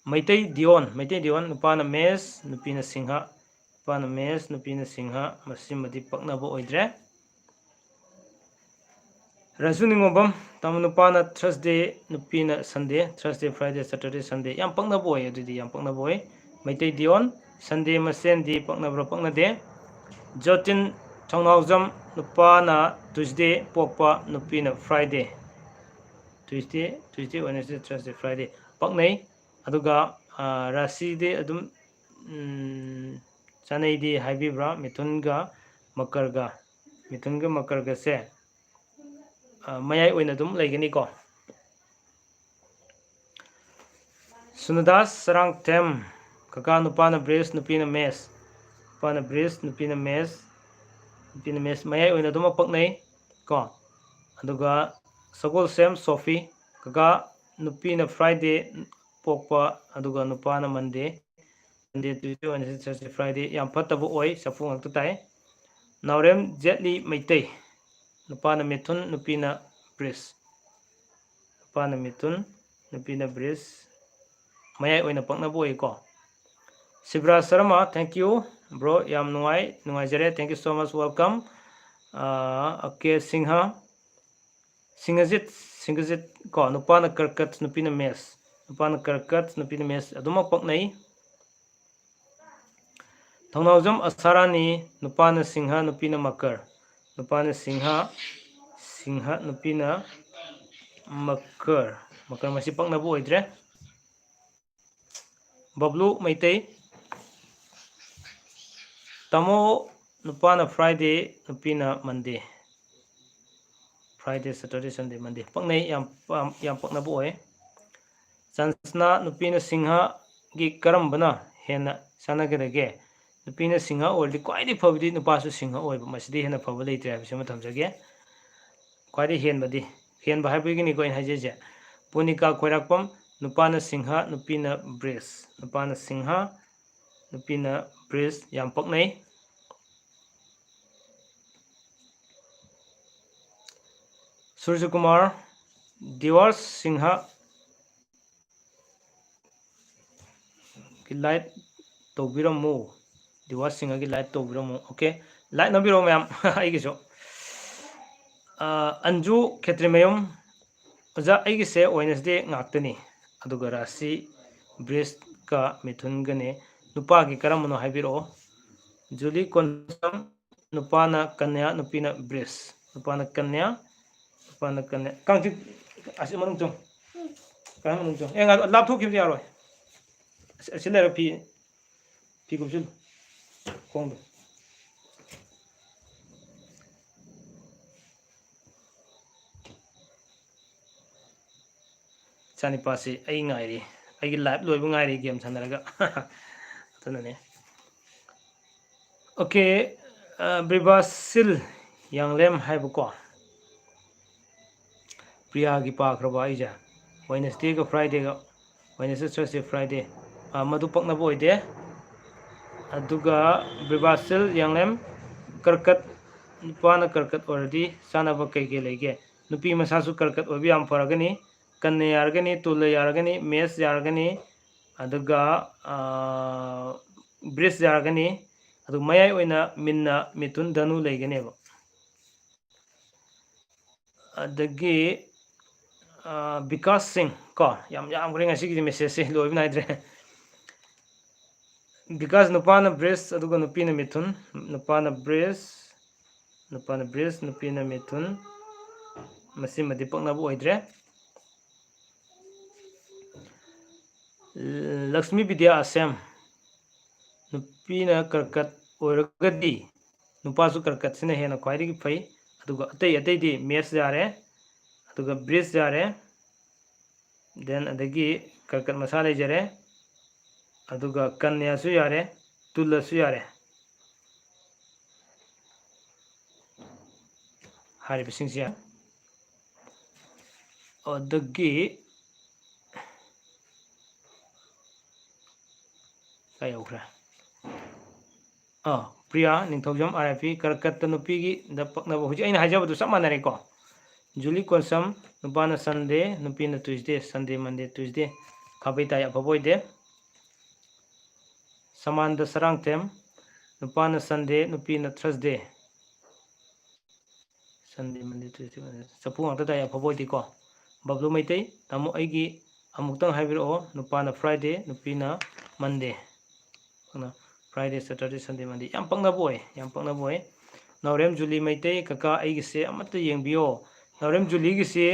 maitai dion nupana mes nupina singha masimadi paknaba oidre Raju Ningombam tam nupana Thursday nupina Sunday Thursday Friday Saturday Sunday yam paknaba oi adudi yam paknaba oi maitai dion Sunday masendi paknabra paknade Jotin Thongnaujam nupana Tuesday pokpa nupina Friday Tuesday Wednesday Thursday Friday paknai aduga Rashi de adum chanai de haibibra mithunga makarga se mayai oina dum laigani ko Sunadas Sarang Tem kaka nupana bris nupina mes nupina mes ꯅꯨꯄꯤꯅ ꯃꯦꯁ ꯃꯌꯥꯏ ꯑꯣꯏꯅ ꯑꯗꯨꯝ ꯄꯛꯅꯩ ꯀꯣ ꯑꯗꯨꯒ ꯁꯒꯣꯜꯁꯦꯝ ꯁꯣꯐꯤ ꯀꯀꯥ ꯅꯨꯄꯤꯅ ꯐ꯭ꯔꯥꯏꯗꯦ ꯄꯣꯛꯄ ꯑꯗꯨꯒ ꯅꯨꯄꯥꯅ ꯃꯟꯗꯦ ꯇ꯭ꯌꯨꯁꯗꯦ ꯋꯦꯗꯅꯁꯗꯦ ꯊꯔꯁꯗꯦ ꯐ꯭ꯔꯥꯏꯗꯦ ꯌꯥꯝ ꯐꯠꯇꯕ ꯑꯣꯏ ꯆꯐꯨ ꯉꯥꯛꯇ ꯇꯥꯏ ꯅꯥꯎꯔꯦꯝ ꯖꯦꯠꯂꯤ ꯃꯩꯇꯩ ꯅꯨꯄꯥꯅ ꯃꯤꯊꯨꯟ ꯅꯨꯄꯤꯅ ꯕ꯭ꯔꯤꯁ ꯅꯨꯄꯥꯅ ꯃꯤꯊꯨꯟ ꯅꯨꯄꯤꯅ ꯕ꯭ꯔꯤꯁ ꯃꯌꯥꯏ ꯑꯣꯏꯅ ꯄꯛꯅꯕ ꯑꯣꯏꯀꯣ Shivraj Sharma thank you bro ꯌꯥꯝ ꯅꯨꯡꯉꯥꯏꯖꯔꯦ thank you so much welcome okay Singhajit ꯀꯣ ꯅꯨꯄꯥꯅ ꯀꯔꯀꯠ ꯅꯨꯄꯤꯅ ꯃꯦꯁ ꯅꯨꯄꯥꯅ ꯀꯔꯀꯠ ꯅꯨꯄꯤꯅ ꯃꯦꯁ ꯑꯗꯨꯃꯛ ꯄꯛꯅꯩ ꯊꯧꯅꯥꯎꯖꯝ ꯑꯁꯥꯔꯥꯅꯤ ꯅꯨꯄꯥꯅ ꯁꯤꯡꯍ ꯅꯨꯄꯤꯅ ꯃꯀꯔ ꯅꯨꯄꯥꯅ ꯁꯤꯡꯍ ꯅꯨꯄꯤꯅ ꯃꯀꯔ ꯃꯁꯤ ꯄꯛꯅꯕ ꯑꯣꯏꯗ꯭ꯔꯦ ꯕꯕ꯭ꯂꯨ ꯃꯩꯇꯩ ꯇꯥꯃꯣ ꯅꯨꯄꯥꯅ ꯐ꯭ꯔꯥꯏꯗꯦ ꯅꯨꯄꯤꯅ ꯃꯟꯗꯦ ꯐ꯭ꯔꯥꯏꯗꯦ ꯁꯦꯇꯔꯗꯦ ꯁꯟꯗꯦ ꯃꯟꯗꯦ ꯄꯛꯅꯩ ꯌꯥꯝ ꯄꯛꯅꯕ ꯑꯣꯏ ꯆꯟꯁꯅꯥ ꯅꯨꯄꯤꯅ ꯁꯤꯡꯍꯒꯤ ꯀꯔꯝꯕꯅ ꯍꯦꯟꯅ ꯆꯥꯟꯅꯒꯗꯒꯦ ꯅꯨꯄꯤꯅ ꯁꯤꯡꯍ ꯑꯣꯏꯔꯗꯤ ꯈ꯭ꯋꯥꯏꯗꯒꯤ ꯐꯕꯗꯤ ꯅꯨꯄꯥꯁꯨ ꯁꯤꯡꯍ ꯑꯣꯏꯕ ꯃꯁꯤꯗꯤ ꯍꯦꯟꯅ ꯐꯕ ꯂꯩꯇ꯭ꯔꯦ ꯍꯥꯏꯕꯁꯤꯃ ꯊꯝꯖꯒꯦ ꯈ꯭ꯋꯥꯏꯗꯒꯤ ꯍꯦꯟꯕ ꯍꯥꯏꯕꯒꯤꯅꯤꯀꯣ ꯑꯩꯅ ꯍꯥꯏꯖꯩꯁꯦ ꯄꯨꯅꯤꯀꯥ ꯈꯣꯏꯔꯥꯛꯄꯝ ꯅꯨꯄꯥꯅ ꯁꯤꯡꯍ ꯅꯨꯄꯤꯅ ꯕ꯭ꯔꯤꯁ ꯅꯨꯄꯥꯅ ꯁꯤꯡꯍ ꯅꯨꯄꯤꯅ ꯕ꯭ꯔꯤꯁ ꯌꯥꯝ ꯄꯛꯅꯩ ꯁꯨꯔꯖꯀꯨꯃꯥꯔ ꯗꯤꯋꯥꯔꯁ ꯁꯤꯡꯍ ꯂꯥꯏꯠ ꯇꯧꯕꯤꯔꯝꯃꯨ ꯗꯤꯋꯥꯔꯁ ꯁꯤꯡꯍꯒꯤ ꯂꯥꯏꯠ ꯇꯧꯕꯤꯔꯝꯃꯨ ꯑꯣꯀꯦ ꯂꯥꯏꯠ ꯅꯝꯕꯤꯔꯛꯑꯣ ꯃꯌꯥꯝ ꯑꯩꯒꯤꯁꯨ ꯑꯟꯖꯨ ꯈꯦꯇ꯭ꯔꯤꯃꯌꯨꯝ ꯑꯣꯖꯥ ꯑꯩꯒꯤꯁꯦ ꯋꯦꯗꯅꯁꯗꯦ ꯉꯥꯛꯇꯅꯤ ꯑꯗꯨꯒ ꯔꯥꯁꯤ ꯕ꯭ꯔꯤꯁꯀ ꯃꯤꯊꯨꯟꯒꯅꯤ ꯅꯨꯄꯥꯒꯤ ꯀꯔꯝꯕꯅꯣ ꯍꯥꯏꯕꯤꯔꯛꯑꯣ ꯖꯨꯂꯤ ꯀꯣꯟꯁꯝ ꯅꯨꯄꯥꯅ ꯀꯟꯌꯥ ꯅꯨꯄꯤꯅ ꯕ꯭ꯔꯤꯁ ꯅꯨꯄꯥꯅ ꯀꯟꯌꯥ ꯀꯥꯡꯆꯤꯛ ꯑꯁꯤ ꯃꯅꯨꯡ ꯆꯪ ꯃꯅꯨꯡ ꯆꯪ ꯂꯥꯞꯊꯣꯛꯈꯤꯕꯗꯤ ꯌꯥꯔꯣꯏ ꯑꯁꯤ ꯂꯩꯔ ꯐꯤ ꯀꯨꯞꯁꯤꯜꯂꯨ ꯈꯣꯡꯗꯣ ꯏꯆꯥꯅꯤꯄꯥꯁꯤ ꯑꯩ ꯉꯥꯏꯔꯤ ꯑꯩꯒꯤ ꯂꯥꯏꯐ ꯂꯣꯏꯕ ꯉꯥꯏꯔꯤ ꯒꯦꯝ ꯁꯥꯟꯅꯔꯒ ꯑꯗꯨꯅꯅꯦ ꯑꯣꯀꯦ ꯕ꯭ꯔꯤꯕꯥꯁꯤꯜ ꯌꯥꯡꯂꯦꯝ ꯍꯥꯏꯕꯀꯣ ꯄ꯭ꯔꯤꯌꯥꯒꯤ ꯄꯥꯈ꯭ꯔꯕ ꯑꯩꯁꯦ ꯋꯦꯗꯅꯁꯗꯦꯒ ꯐ꯭ꯔꯥꯏꯗꯦꯒ ꯋꯦꯗꯅꯁꯗꯦ ꯊꯔꯁꯗꯦ ꯐ꯭ꯔꯥꯏꯗꯦ ꯃꯗꯨ ꯄꯛꯅꯕ ꯑꯣꯏꯗꯦ ꯑꯗꯨꯒ ꯕ꯭ꯔꯤꯕꯥꯁꯤꯜ ꯌꯥꯡꯂꯦꯝ ꯀꯔꯀꯠ ꯅꯨꯄꯥꯅ ꯀꯔꯀꯠ ꯑꯣꯏꯔꯗꯤ ꯆꯥꯅꯕ ꯀꯩꯀꯩ ꯂꯩꯒꯦ ꯅꯨꯄꯤ ꯃꯁꯥꯁꯨ ꯀꯔꯀꯠ ꯑꯣꯏꯕ ꯌꯥꯝ ꯐꯔꯒꯅꯤ ꯀꯟꯅ ꯌꯥꯔꯒꯅꯤ ꯇꯨꯜꯂ ꯌꯥꯔꯒꯅꯤ ꯃꯦꯁ ꯌꯥꯔꯒꯅꯤ ꯑꯗꯨꯒ ꯕ꯭ꯔꯤꯖ ꯌꯥꯔꯒꯅꯤ ꯑꯗꯨ ꯃꯌꯥꯏ ꯑꯣꯏꯅ ꯃꯤꯟꯅ ꯃꯤꯊꯨꯟ ꯙꯅꯨ ꯂꯩꯒꯅꯦꯕ ꯑꯗꯒꯤ ꯕꯤꯀꯥꯁ ꯁꯤꯡ ꯀꯣ ꯌꯥꯝ ꯌꯥꯝꯈ꯭ꯔꯦ ꯉꯁꯤꯒꯤꯗꯤ ꯃꯦꯁꯦꯖꯁꯦ ꯂꯣꯏꯕ ꯅꯥꯏꯗ꯭ꯔꯦ ꯕꯤꯀꯥꯁ ꯅꯨꯄꯥꯅ ꯕ꯭ꯔꯤꯁ ꯑꯗꯨꯒ ꯅꯨꯄꯤꯅ ꯃꯤꯊꯨꯟ ꯅꯨꯄꯥꯅ ꯕ꯭ꯔꯤꯁ ꯅꯨꯄꯤꯅ ꯃꯤꯊꯨꯟ ꯃꯁꯤꯃꯗꯤ ꯄꯛꯅꯕ ꯑꯣꯏꯗ꯭ꯔꯦ ꯂꯛꯁꯃꯤ ꯕꯤꯗ꯭ꯌꯥ ꯑꯁꯦꯝ ꯅꯨꯄꯤꯅ ꯀꯔꯀꯠ ꯑꯣꯏꯔꯒꯗꯤ ꯅꯨꯄꯥꯁꯨ ꯀꯔꯀꯠꯁꯤꯅ ꯍꯦꯟꯅ ꯈ꯭ꯋꯥꯏꯗꯒꯤ ꯐꯩ ꯑꯗꯨꯒ ꯑꯇꯩꯗꯤ ꯃꯦꯠꯁ ꯌꯥꯔꯦ ꯑꯗꯨꯒ ꯕ꯭ꯔꯤꯖ ꯌꯥꯔꯦ ꯗꯦꯟ ꯑꯗꯒꯤ ꯀꯔꯀꯠ ꯃꯁꯥ ꯂꯩꯖꯔꯦ ꯑꯗꯨꯒ ꯀꯟꯌꯥꯁꯨ ꯌꯥꯔꯦ ꯇꯨꯜꯂꯁꯨ ꯌꯥꯔꯦ ꯍꯥꯏꯔꯤꯕꯁꯤꯡꯁꯦ ꯑꯗꯒꯤ ꯀꯥꯏ ꯌꯧꯈ꯭ꯔꯦ ꯄ꯭ꯔꯤꯌꯥ ꯅꯤꯡꯊꯧꯖꯝ ꯑꯥꯔ ꯑꯥꯏ ꯄꯤ ꯀꯔꯀꯠꯇ ꯅꯨꯄꯤꯒꯤꯗ ꯄꯛꯅꯕ ꯍꯧꯖꯤꯛ ꯑꯩꯅ ꯍꯥꯏꯖꯕꯗꯨ ꯆꯞ ꯃꯥꯟꯅꯔꯦꯀꯣ ꯖꯨꯂꯤ ꯀꯣꯟꯁꯝ ꯅꯨꯄꯥꯅ ꯁꯟꯗꯦ ꯅꯨꯄꯤꯅ ꯇ꯭ꯌꯨꯁꯗꯦ ꯁꯟꯗꯦ ꯃꯟꯗꯦ ꯇ꯭ꯌꯨꯁꯗꯦ ꯈꯥꯕꯩ ꯇꯥꯏ ꯑꯐꯕ ꯑꯣꯏꯗꯦ ꯁꯃꯥꯟꯗ ꯁꯔꯥꯡꯊꯦꯝ ꯅꯨꯄꯥꯅ ꯁꯟꯗꯦ ꯅꯨꯄꯤꯅ ꯊꯔꯁꯗꯦ ꯁꯟꯗꯦ ꯃꯟꯗꯦ ꯇ꯭ꯌꯨꯁꯗꯦ ꯆꯐꯨ ꯉꯥꯛꯇ ꯇꯥꯏ ꯑꯐꯕ ꯑꯣꯏꯗꯦꯀꯣ ꯕꯕ꯭ꯂꯨ ꯃꯩꯇꯩ ꯇꯥꯃꯣ ꯑꯩꯒꯤ ꯑꯃꯨꯛꯇꯪ ꯍꯥꯏꯕꯤꯔꯛꯑꯣ ꯅꯨꯄꯥꯅ ꯐ꯭ꯔꯥꯏꯗꯦ ꯅꯨꯄꯤꯅ ꯃꯟꯗꯦ ꯐ꯭ꯔꯥꯏꯗꯦ ꯁꯦꯇꯔꯗꯦ ꯁꯟꯗꯦ ꯃꯟꯗꯦ ꯌꯥꯝ ꯄꯛꯅꯕ ꯑꯣꯏ ꯅꯥꯎꯔꯦꯝ ꯖꯨꯂꯤ ꯃꯩꯇꯩ ꯀꯀꯥ ꯑꯩꯒꯤꯁꯦ ꯑꯃꯠꯇ ꯌꯦꯡꯕꯤꯌꯣ ꯅꯥꯎꯔꯦꯝ ꯖꯨꯂꯤꯒꯤꯁꯤ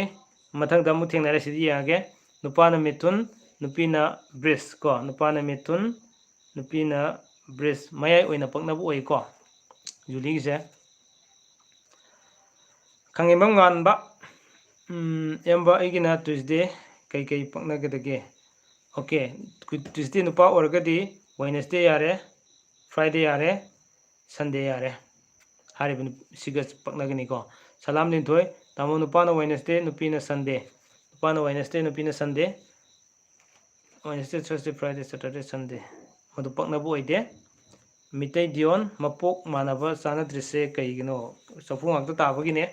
ꯃꯊꯪꯗ ꯑꯃꯨꯛ ꯊꯦꯡꯅꯔꯦ ꯁꯤꯗꯤ ꯌꯦꯡꯉꯒꯦ ꯅꯨꯄꯥꯅ ꯃꯤꯊꯨꯟ ꯅꯨꯄꯤꯅ ꯕ꯭ꯔꯤꯁ ꯀꯣ ꯅꯨꯄꯥꯅ ꯃꯤꯊꯨꯟ ꯅꯨꯄꯤꯅ ꯕ꯭ꯔꯤꯖ ꯃꯌꯥꯏ ꯑꯣꯏꯅ ꯄꯛꯅꯕ ꯑꯣꯏꯀꯣ ꯖꯨꯂꯤꯒꯤꯁꯦ ꯈꯪꯉꯦꯝꯕꯝ ꯉꯥꯟꯕ ꯏꯌꯥꯝꯕ ꯑꯩꯒꯤꯅ ꯇ꯭ꯌꯨꯁꯗꯦ ꯀꯩꯀꯩ ꯄꯛꯅꯒꯗꯒꯦ ꯑꯣꯀே ꯇ꯭ꯌꯨꯁꯗꯦ ꯅꯨꯄꯥ ꯑꯣꯏꯔꯒꯗꯤ ꯋꯦꯗꯅꯁꯗꯦ ꯌꯥꯔꯦ ꯐ꯭ꯔꯥꯏꯗꯦ ꯌꯥꯔꯦ ꯁꯟꯗꯦ ꯌꯥꯔꯦ ꯍꯥꯏꯔꯤꯕ ꯁꯤꯒ ꯄꯛꯅꯒꯅꯤꯀꯣ ꯁꯂꯥꯝ ꯂꯤꯟꯊꯣꯏ ꯇꯥꯃꯣ ꯅꯨꯄꯥꯅ ꯋꯦꯅꯁꯗꯦ ꯅꯨꯄꯤꯅ ꯁꯟꯗꯦ ꯅꯨꯄꯥꯅ ꯋꯦꯅꯁꯗꯦ ꯅꯨꯄꯤꯅ ꯁꯟꯗꯦ ꯋꯦꯅꯁꯗꯦ ꯊꯔꯁꯗꯦ ꯐ꯭ꯔꯥꯏꯗꯦ ꯁꯦꯇꯔꯗꯦ ꯁꯟꯗꯦ ꯃꯗꯨ ꯄꯛꯅꯕ ꯑꯣꯏꯗꯦ ꯃꯤꯇꯩ ꯗꯤꯌꯣꯟ ꯃꯄꯣꯛ ꯃꯥꯟꯅꯕ ꯆꯥꯟꯅꯗ꯭ꯔꯤꯁꯦ ꯀꯩꯒꯤꯅꯣ ꯆꯐꯨ ꯉꯥꯛꯇ ꯇꯥꯕꯒꯤꯅꯦ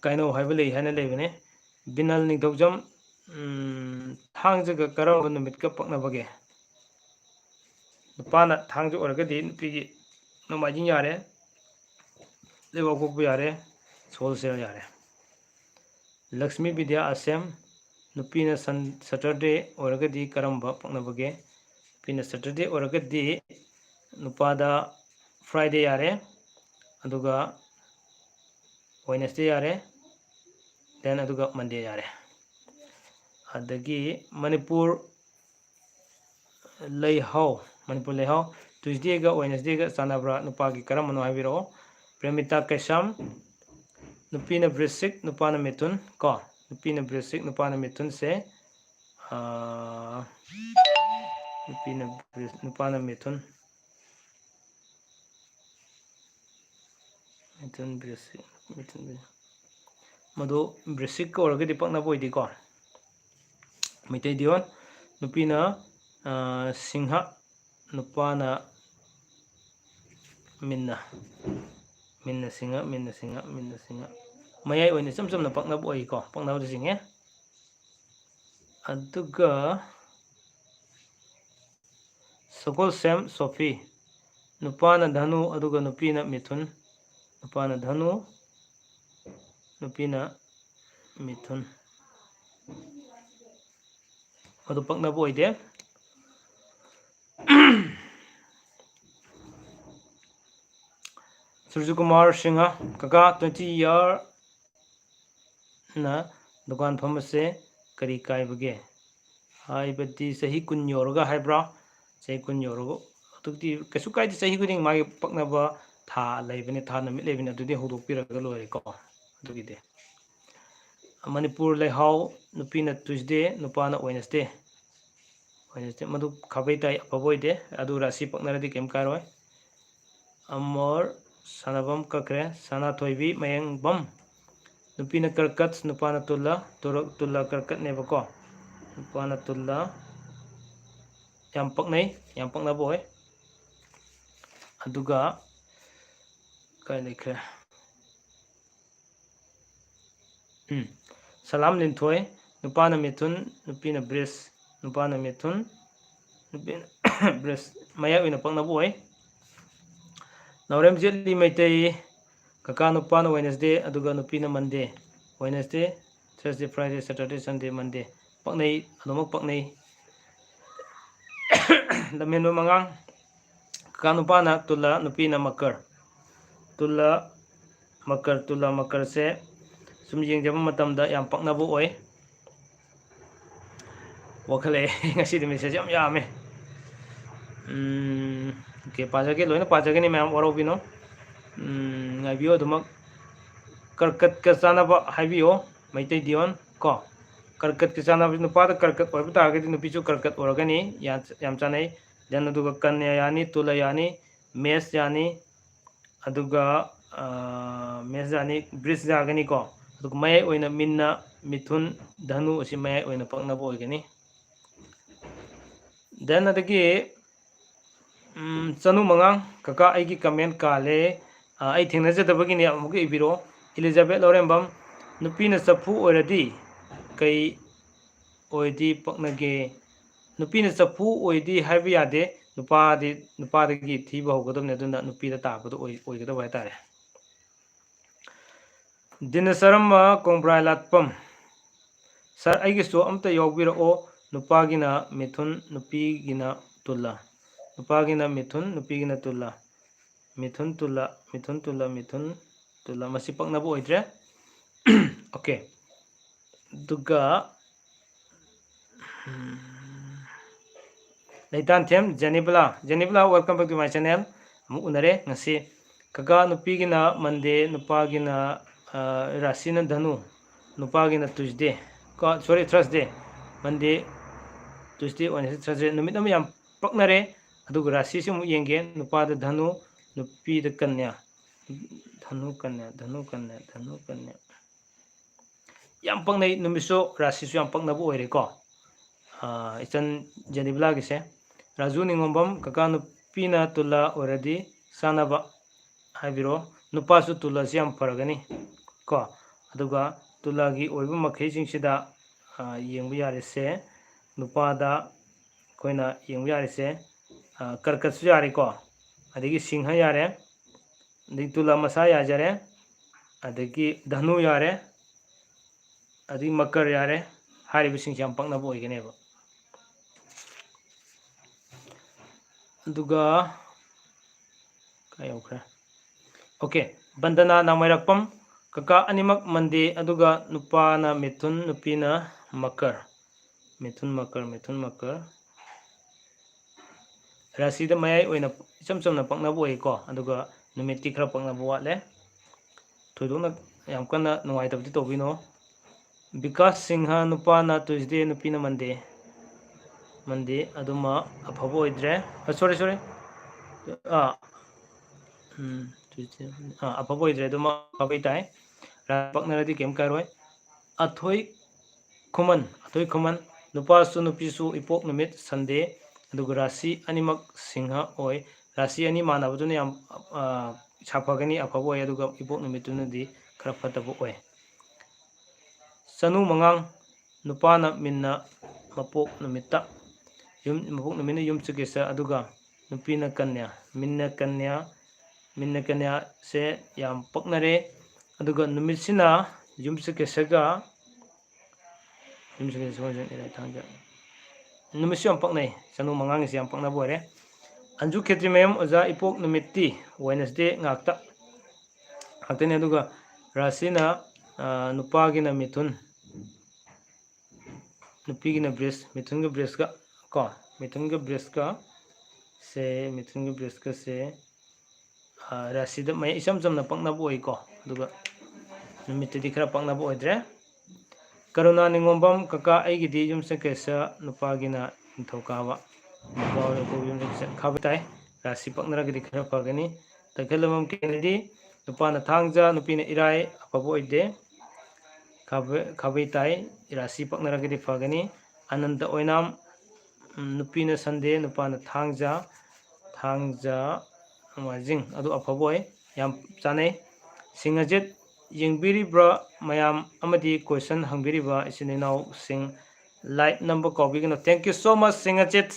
ꯀꯩꯅꯣ ꯍꯥꯏꯕ ꯂꯩ ꯍꯥꯏꯅ ꯂꯩꯕꯅꯦ ꯕꯤꯅꯜ ꯅꯤꯡꯊꯧꯖꯝ ꯊꯥꯡꯖꯒ ꯀꯔꯝꯕ ꯅꯨꯃꯤꯠꯀ ꯄꯛꯅꯕꯒꯦ ꯅꯨꯄꯥꯅ ꯊꯥꯡꯖ ꯑꯣꯏꯔꯒꯗꯤ ꯅꯨꯄꯤꯒꯤ ꯅꯣꯡꯃꯥꯏꯖꯤꯡ ꯌꯥꯔꯦ ꯂꯩꯕꯥꯛꯄꯣꯛꯄ ꯌꯥꯔꯦ ꯁꯒꯣꯜꯁꯦꯜ ꯌꯥꯔꯦ ꯂꯛꯁꯃꯤ ꯕꯤꯗ꯭ꯌꯥ ꯑꯁꯦꯝ ꯅꯨꯄꯤꯅ ꯁꯇꯔꯗꯦ ꯑꯣꯏꯔꯒꯗꯤ ꯀꯔꯝꯕ ꯄꯛꯅꯕꯒꯦ ꯅꯨꯄꯤꯅ ꯁꯇꯔꯗꯦ ꯑꯣꯏꯔꯒꯗꯤ ꯅꯨꯄꯥꯗ ꯐ꯭ꯔꯥꯏꯗꯦ ꯌꯥꯔꯦ ꯑꯗꯨꯒ ꯋꯦꯅꯁꯗꯦ ꯌꯥꯔꯦ ꯗꯦꯟ ꯑꯗꯨꯒ ꯃꯟꯗꯦ ꯌꯥꯔꯦ ꯑꯗꯒꯤ ꯃꯅꯤꯄꯨꯔ ꯂꯩꯍꯥꯎ ꯇ꯭ꯌꯨꯁꯗꯦꯒ ꯋꯦꯅꯁꯗꯦꯒ ꯆꯥꯟꯅꯕ꯭ꯔꯥ ꯅꯨꯄꯥꯒꯤ ꯀꯔꯝꯕꯅꯣ ꯍꯥꯏꯕꯤꯔꯛꯑꯣ ꯄ꯭ꯔꯦꯃꯤꯇꯥ ꯀꯩꯁꯥꯝ ꯅꯨꯄꯤꯅ ꯕ꯭ꯔꯤꯁꯤꯛ ꯅꯨꯄꯥꯅ ꯃꯤꯊꯨꯟ ꯀꯣ ꯅꯨꯄꯤꯅ ꯕ꯭ꯔꯤꯁꯤꯛ ꯅꯨꯄꯥꯅ ꯃꯤꯊꯨꯟꯁꯦ ꯅꯨꯄꯥꯅ ꯃꯤꯊꯨꯟ ꯃꯗꯨ ꯕ꯭ꯔꯤꯁꯤꯛꯀ ꯑꯣꯏꯔꯒꯗꯤ ꯄꯛꯅꯕ ꯑꯣꯏꯗꯦꯀꯣ ꯃꯩꯇꯩ ꯗꯤꯌꯣꯟ ꯅꯨꯄꯤꯅ ꯁꯤꯡꯍ ꯅꯨꯄꯥꯅ ꯃꯤꯟꯅ ꯁꯤꯡꯍ ꯃꯌꯥꯏ ꯑꯣꯏꯅ ꯏꯆꯝ ꯆꯝꯅ ꯄꯛꯅꯕ ꯑꯣꯏꯀꯣ ꯄꯛꯅꯕꯗ ꯆꯤꯡꯉꯦ ꯑꯗꯨꯒ ꯁꯒꯣꯜꯁꯦꯝ ꯁꯣꯐꯤ ꯅꯨꯄꯥꯅ ꯙꯅꯨ ꯑꯗꯨꯒ ꯅꯨꯄꯤꯅ ꯃꯤꯊꯨꯟ ꯅꯨꯄꯥꯅ ꯙꯅꯨ ꯅꯨꯄꯤꯅ ꯃꯤꯊꯨꯟ ꯃꯗꯨ ꯄꯛꯅꯕ ꯑꯣꯏꯗꯦ ꯁꯨꯔꯖꯨꯀꯨꯃꯥꯔ ꯁꯤꯡꯍ ꯀꯀꯥ 20 ꯏꯌꯥꯔꯅ ꯗꯨꯀꯥꯟ ꯐꯝꯕꯁꯦ ꯀꯔꯤ ꯀꯥꯏꯕꯒꯦ ꯍꯥꯏꯕꯗꯤ ꯆꯍꯤ 10 ꯌꯧꯔꯒ ꯍꯥꯏꯕ꯭ꯔꯥ ꯆꯍꯤ 10 ꯌꯧꯔꯒ ꯑꯗꯨꯗꯤ ꯀꯩꯁꯨ ꯀꯥꯏꯗꯦ ꯆꯍꯤ ꯈꯨꯗꯤꯡ ꯃꯥꯒꯤ ꯄꯛꯅꯕ ꯊꯥ ꯂꯩꯕꯅꯤ ꯊꯥ ꯅꯨꯃꯤꯠ ꯂꯩꯕꯅꯤ ꯑꯗꯨꯗꯤ ꯍꯧꯗꯣꯛꯄꯤꯔꯒ ꯂꯣꯏꯔꯦꯀꯣ ꯑꯗꯨꯒꯤꯗꯤ ꯃꯅꯤꯄꯨꯔ ꯂꯩꯍꯥꯎ ꯅꯨꯄꯤꯅ ꯇ꯭ꯌꯨꯁꯗꯦ ꯅꯨꯄꯥꯅ ꯋꯦꯅꯁꯗꯦ ꯃꯗꯨ ꯈꯥꯕꯩ ꯇꯥꯏ ꯑꯐꯕ ꯑꯣꯏꯗꯦ ꯑꯗꯨ ꯔꯥꯁꯤ ꯄꯛꯅꯔꯗꯤ ꯀꯩꯝ ꯀꯥꯏꯔꯣꯏ ꯑꯃꯣꯔ ꯁꯥꯟꯅꯕꯝ ꯀꯛꯈ꯭ꯔꯦ ꯁꯅꯥꯊꯣꯏꯕꯤ ꯃꯌꯦꯡꯕꯝ ꯅꯨꯄꯤꯅ ꯀꯔꯀꯠ ꯅꯨꯄꯥꯅ ꯇꯨꯜꯂ ꯀꯔꯀꯠꯅꯦꯕꯀꯣ ꯅꯨꯄꯥꯅ ꯇꯨꯜꯂ ꯌꯥꯝ ꯄꯛꯅꯩ ꯌꯥꯝ ꯄꯛꯅꯕ ꯑꯣꯏ ꯑꯗꯨꯒ ꯀꯥꯏ ꯂꯩꯈ꯭ꯔꯦ ꯁꯂꯥꯝ ꯂꯤꯟꯊꯣꯏ ꯅꯨꯄꯥꯅ ꯃꯤꯊꯨꯟ ꯅꯨꯄꯤꯅ ꯕ꯭ꯔꯤꯁ ꯅꯨꯄꯥꯅ ꯃꯤꯊꯨꯟ ꯅꯨꯄꯤꯅ ꯕ꯭ꯔꯤꯁ ꯃꯌꯥꯏ ꯑꯣꯏꯅ ꯄꯛꯅꯕ ꯑꯣꯏ ꯅꯥꯎꯔꯦꯝ ꯖꯦꯠꯂꯤ ꯃꯩꯇꯩ ꯀꯀꯥ ꯅꯨꯄꯥꯅ ꯋꯦꯅꯁꯗꯦ ꯑꯗꯨꯒ ꯅꯨꯄꯤꯅ ꯃꯟꯗꯦ ꯋꯦꯅꯁꯗꯦ ꯊꯔꯁꯗꯦ ꯐ꯭ꯔꯥꯏꯗꯦ ꯁꯦꯇꯔꯗꯦ ꯁꯟꯗꯦ ꯃꯟꯗꯦ ꯄꯛꯅꯩ ꯑꯗꯨꯃꯛ ꯄꯛꯅꯩ ꯂꯝꯍꯦꯟꯕ ꯃꯉꯥꯡ ꯀꯀꯥ ꯅꯨꯄꯥꯅ ꯇꯨꯜꯂ ꯅꯨꯄꯤꯅ ꯃꯀꯔ ꯇꯨꯜꯂ ꯃꯀꯔꯁꯦ ꯁꯨꯝ ꯌꯦꯡꯖꯕ ꯃꯇꯝꯗ ꯌꯥꯝ ꯄꯛꯅꯕ ꯑꯣꯏ ꯋꯥꯈꯠꯂꯛꯑꯦ ꯉꯁꯤꯗꯤ ꯃꯦꯁꯦꯖ ꯌꯥꯝ ꯌꯥꯝꯃꯦ ꯑꯣꯀꯦ ꯄꯥꯖꯒꯦ ꯂꯣꯏꯅ ꯄꯥꯖꯒꯅꯤ ꯃꯌꯥꯝ ꯋꯥꯔꯧꯕꯤꯅꯣ ꯉꯥꯏꯕꯤꯌꯣ ꯑꯗꯨꯃꯛ ꯀꯔꯀꯠꯀ ꯆꯥꯟꯅꯕ ꯍꯥꯏꯕꯤꯌꯣ ꯃꯩꯇꯩ ꯗꯤꯌꯣꯟ ꯀꯣ ꯀꯔꯀꯠꯀ ꯆꯥꯟꯅꯕ ꯅꯨꯄꯥꯗ ꯀꯔꯀꯠ ꯑꯣꯏꯕ ꯇꯥꯔꯒꯗꯤ ꯅꯨꯄꯤꯁꯨ ꯀꯔꯀꯠ ꯑꯣꯏꯔꯒꯅꯤ ꯌꯥꯝ ꯆꯥꯟꯅꯩ ꯗꯦꯟ ꯑꯗꯨꯒ ꯀꯟꯌꯥ ꯌꯥꯅꯤ ꯇꯨꯂ ꯌꯥꯅꯤ ꯃꯦꯁ ꯌꯥꯅꯤ ꯑꯗꯨꯒ ꯃꯦꯁ ꯌꯥꯅꯤ ꯕ꯭ꯔꯤꯖ ꯌꯥꯒꯅꯤꯀꯣ ꯑꯗꯨꯒ ꯃꯌꯥꯏ ꯑꯣꯏꯅ ꯃꯤꯟꯅ ꯃꯤꯊꯨꯟ ꯙꯅꯨ ꯑꯁꯤ ꯃꯌꯥꯏ ꯑꯣꯏꯅ ꯄꯛꯅꯕ ꯑꯣꯏꯒꯅꯤ ꯗꯦꯟ ꯑꯗꯒꯤ ꯆꯅꯨ ꯃꯉꯥꯡ ꯀꯀꯥ ꯑꯩꯒꯤ ꯀꯃꯦꯟ ꯀꯥꯜꯂꯦ ꯑꯩ ꯊꯦꯡꯅꯖꯗꯕꯒꯤꯅꯦ ꯑꯃꯨꯛꯀ ꯏꯕꯤꯔꯛꯑꯣ ꯏꯂꯤꯖꯥꯕꯦꯠ ꯂꯧꯔꯦꯝꯕꯝ ꯅꯨꯄꯤꯅ ꯆꯐꯨ ꯑꯣꯏꯔꯗꯤ ꯀꯩ ꯑꯣꯏꯗꯤ ꯄꯛꯅꯒꯦ ꯅꯨꯄꯤꯅ ꯆꯐꯨ ꯑꯣꯏꯗꯤ ꯍꯥꯏꯕ ꯌꯥꯗꯦ ꯅꯨꯄꯥꯗꯒꯤ ꯊꯤꯕ ꯍꯧꯒꯗꯕꯅꯤ ꯑꯗꯨꯅ ꯅꯨꯄꯤꯗ ꯇꯥꯛꯄꯗꯣ ꯑꯣꯏꯒꯗꯕ ꯍꯥꯏꯇꯥꯔꯦ ꯗꯤꯅꯆꯔꯝꯃ ꯀꯣꯡꯕ꯭ꯔꯥꯏ ꯂꯥꯠꯄꯝ ꯁꯥꯔ ꯑꯩꯒꯤꯁꯨ ꯑꯝꯇ ꯌꯥꯎꯕꯤꯔꯛꯑꯣ ꯅꯨꯄꯥꯒꯤꯅ ꯃꯤꯊꯨꯟ ꯅꯨꯄꯤꯒꯤꯅ ꯇꯨꯜꯂ ꯅꯨꯄꯥꯒꯤꯅ ꯃꯤꯊꯨꯟ ꯅꯨꯄꯤꯒꯤꯅ ꯇꯨꯜꯂ ꯃꯤꯊꯨꯟ ꯇꯨꯜꯂ ꯃꯁꯤ ꯄꯛꯅꯕ ꯑꯣꯏꯗ꯭ꯔꯦ ꯑꯣꯀꯦ ꯑꯗꯨꯒ ꯂꯩꯇꯥꯟꯊꯦꯝ ꯖꯦꯅꯤꯕꯂꯥ welcome back to my channel ꯑꯃꯨꯛ ꯎꯅꯔꯦ ꯉꯁꯤ ꯀꯀꯥ ꯅꯨꯄꯤꯒꯤꯅ ꯃꯟꯗꯦ ꯅꯨꯄꯥꯒꯤꯅ ꯔꯥꯁꯤꯅ ꯙꯅꯨ ꯅꯨꯄꯥꯒꯤꯅ Tuesday Thursday Monday Tuesday Wednesday Thursday ꯅꯨꯃꯤꯠ ꯑꯃ ꯌꯥꯝ ꯄꯛꯅꯔꯦ ꯑꯗꯨꯒ ꯔꯥꯁꯤꯁꯨ ꯑꯃꯨꯛ ꯌꯦꯡꯒꯦ ꯅꯨꯄꯥꯗ ꯙꯅꯨ नुपीदा कन्या धनु कन्या धनु कन्या धनु कन्या याम पंगनै नुमिसो राशिसु याम पंगनबो ओइरेको इचन जेनिबला गिसे राजू निंगोंबम कका नुपीना तुला ओरदी सानबा हाबिरो नुपासु तुला से याम फरगनी को अदुगा तुलागी ओइबा मखैसिंगसिदा येंबु यारेसे नुपादा कोइना येंबु यारेसे कर्कटसु यारेको अदगी सिंह यारे अदगी तुला मसा याजरे अदगी धनु यारे अदगी मकर यारे हारिबसिंग याम पंगनबो ओइगनेबो अदुगा कायौखरा ओके बंदना नामैरकपम कका अनिमक मंदे अदुगा नुपाना मिथुन नुपीना मकर मिथुन मकर मिथुन मकर राशि द मयाई ओइना इचम चमना पंगनबो ओइको अदुगा नुमिति खरा पंगनबो वाले थोइदोना याम कन्ना नुवाइतबदि तोबिनो विकास सिंह नुपाना ट्यूसडे नुपीना मंदे मंदे अदुमा अफबो ओइद्रे सॉरी सॉरी अफबो ओइद्रे अदुमा अबै ताई पकनरदी केम कारोय अथोई खुमन नुपासु नुपीसु इपोक नुमित संडे अदुगा राशि अनिमक सिंह ओय राशि अनि मानबदुने याम साफगनी अफबो ओय अदुगा इपोक नुमितुनदी खरा फतबो ओय सनु मंगांग नुपाना मिन्ना मपोक नुमित्ता मपोक नुमिना युम चुकेसा अदुगा नुपीना कन्या मिन्ना कन्या से याम पकनरे अदुगा नुमितसिना युम चुकेसगा युम चुकेसा इराय थांजा नुमिसु याम पकनै सनु मंगांग से याम पकना बोरे अंजु खेत्री मयम ओजा इपोक नुमित्ती वेडनेसडे ngakta हातने अदुगा राशिना नुपागिना मिथुन नुपीगिना ब्रेस मिथुनगा ब्रेसका को मिथुनगा ब्रेसका से राशिद मय इसम चमना पंगनबो ओइको अदुगा नुमित्तदी खरा पंगनबो ओइद्रे करुणा निंगोंबम कका आइगिदी युमसे केसा नुपागिना निंथौकाबा नुपावरे को युमसे खाबताय राशि पंगनरगदी खरा फगनी तखलमम केनेदी नुपाना थांगजा नुपीना इराय अफबो ओइदे खाबैताय राशि पंगनरगदी फगनी अनंत ओइनाम नुपीना संडे नुपाना थांगजा माजिंग अदु अफबोय याम चानै सिंगजेट येंबिरिब्रा मयाम अमदी क्वेश्चन हंबिरिबा इसिनेनाव सिंग लाइक नंबर कॉबीगनो थैंक यू सो मच सिंगजेट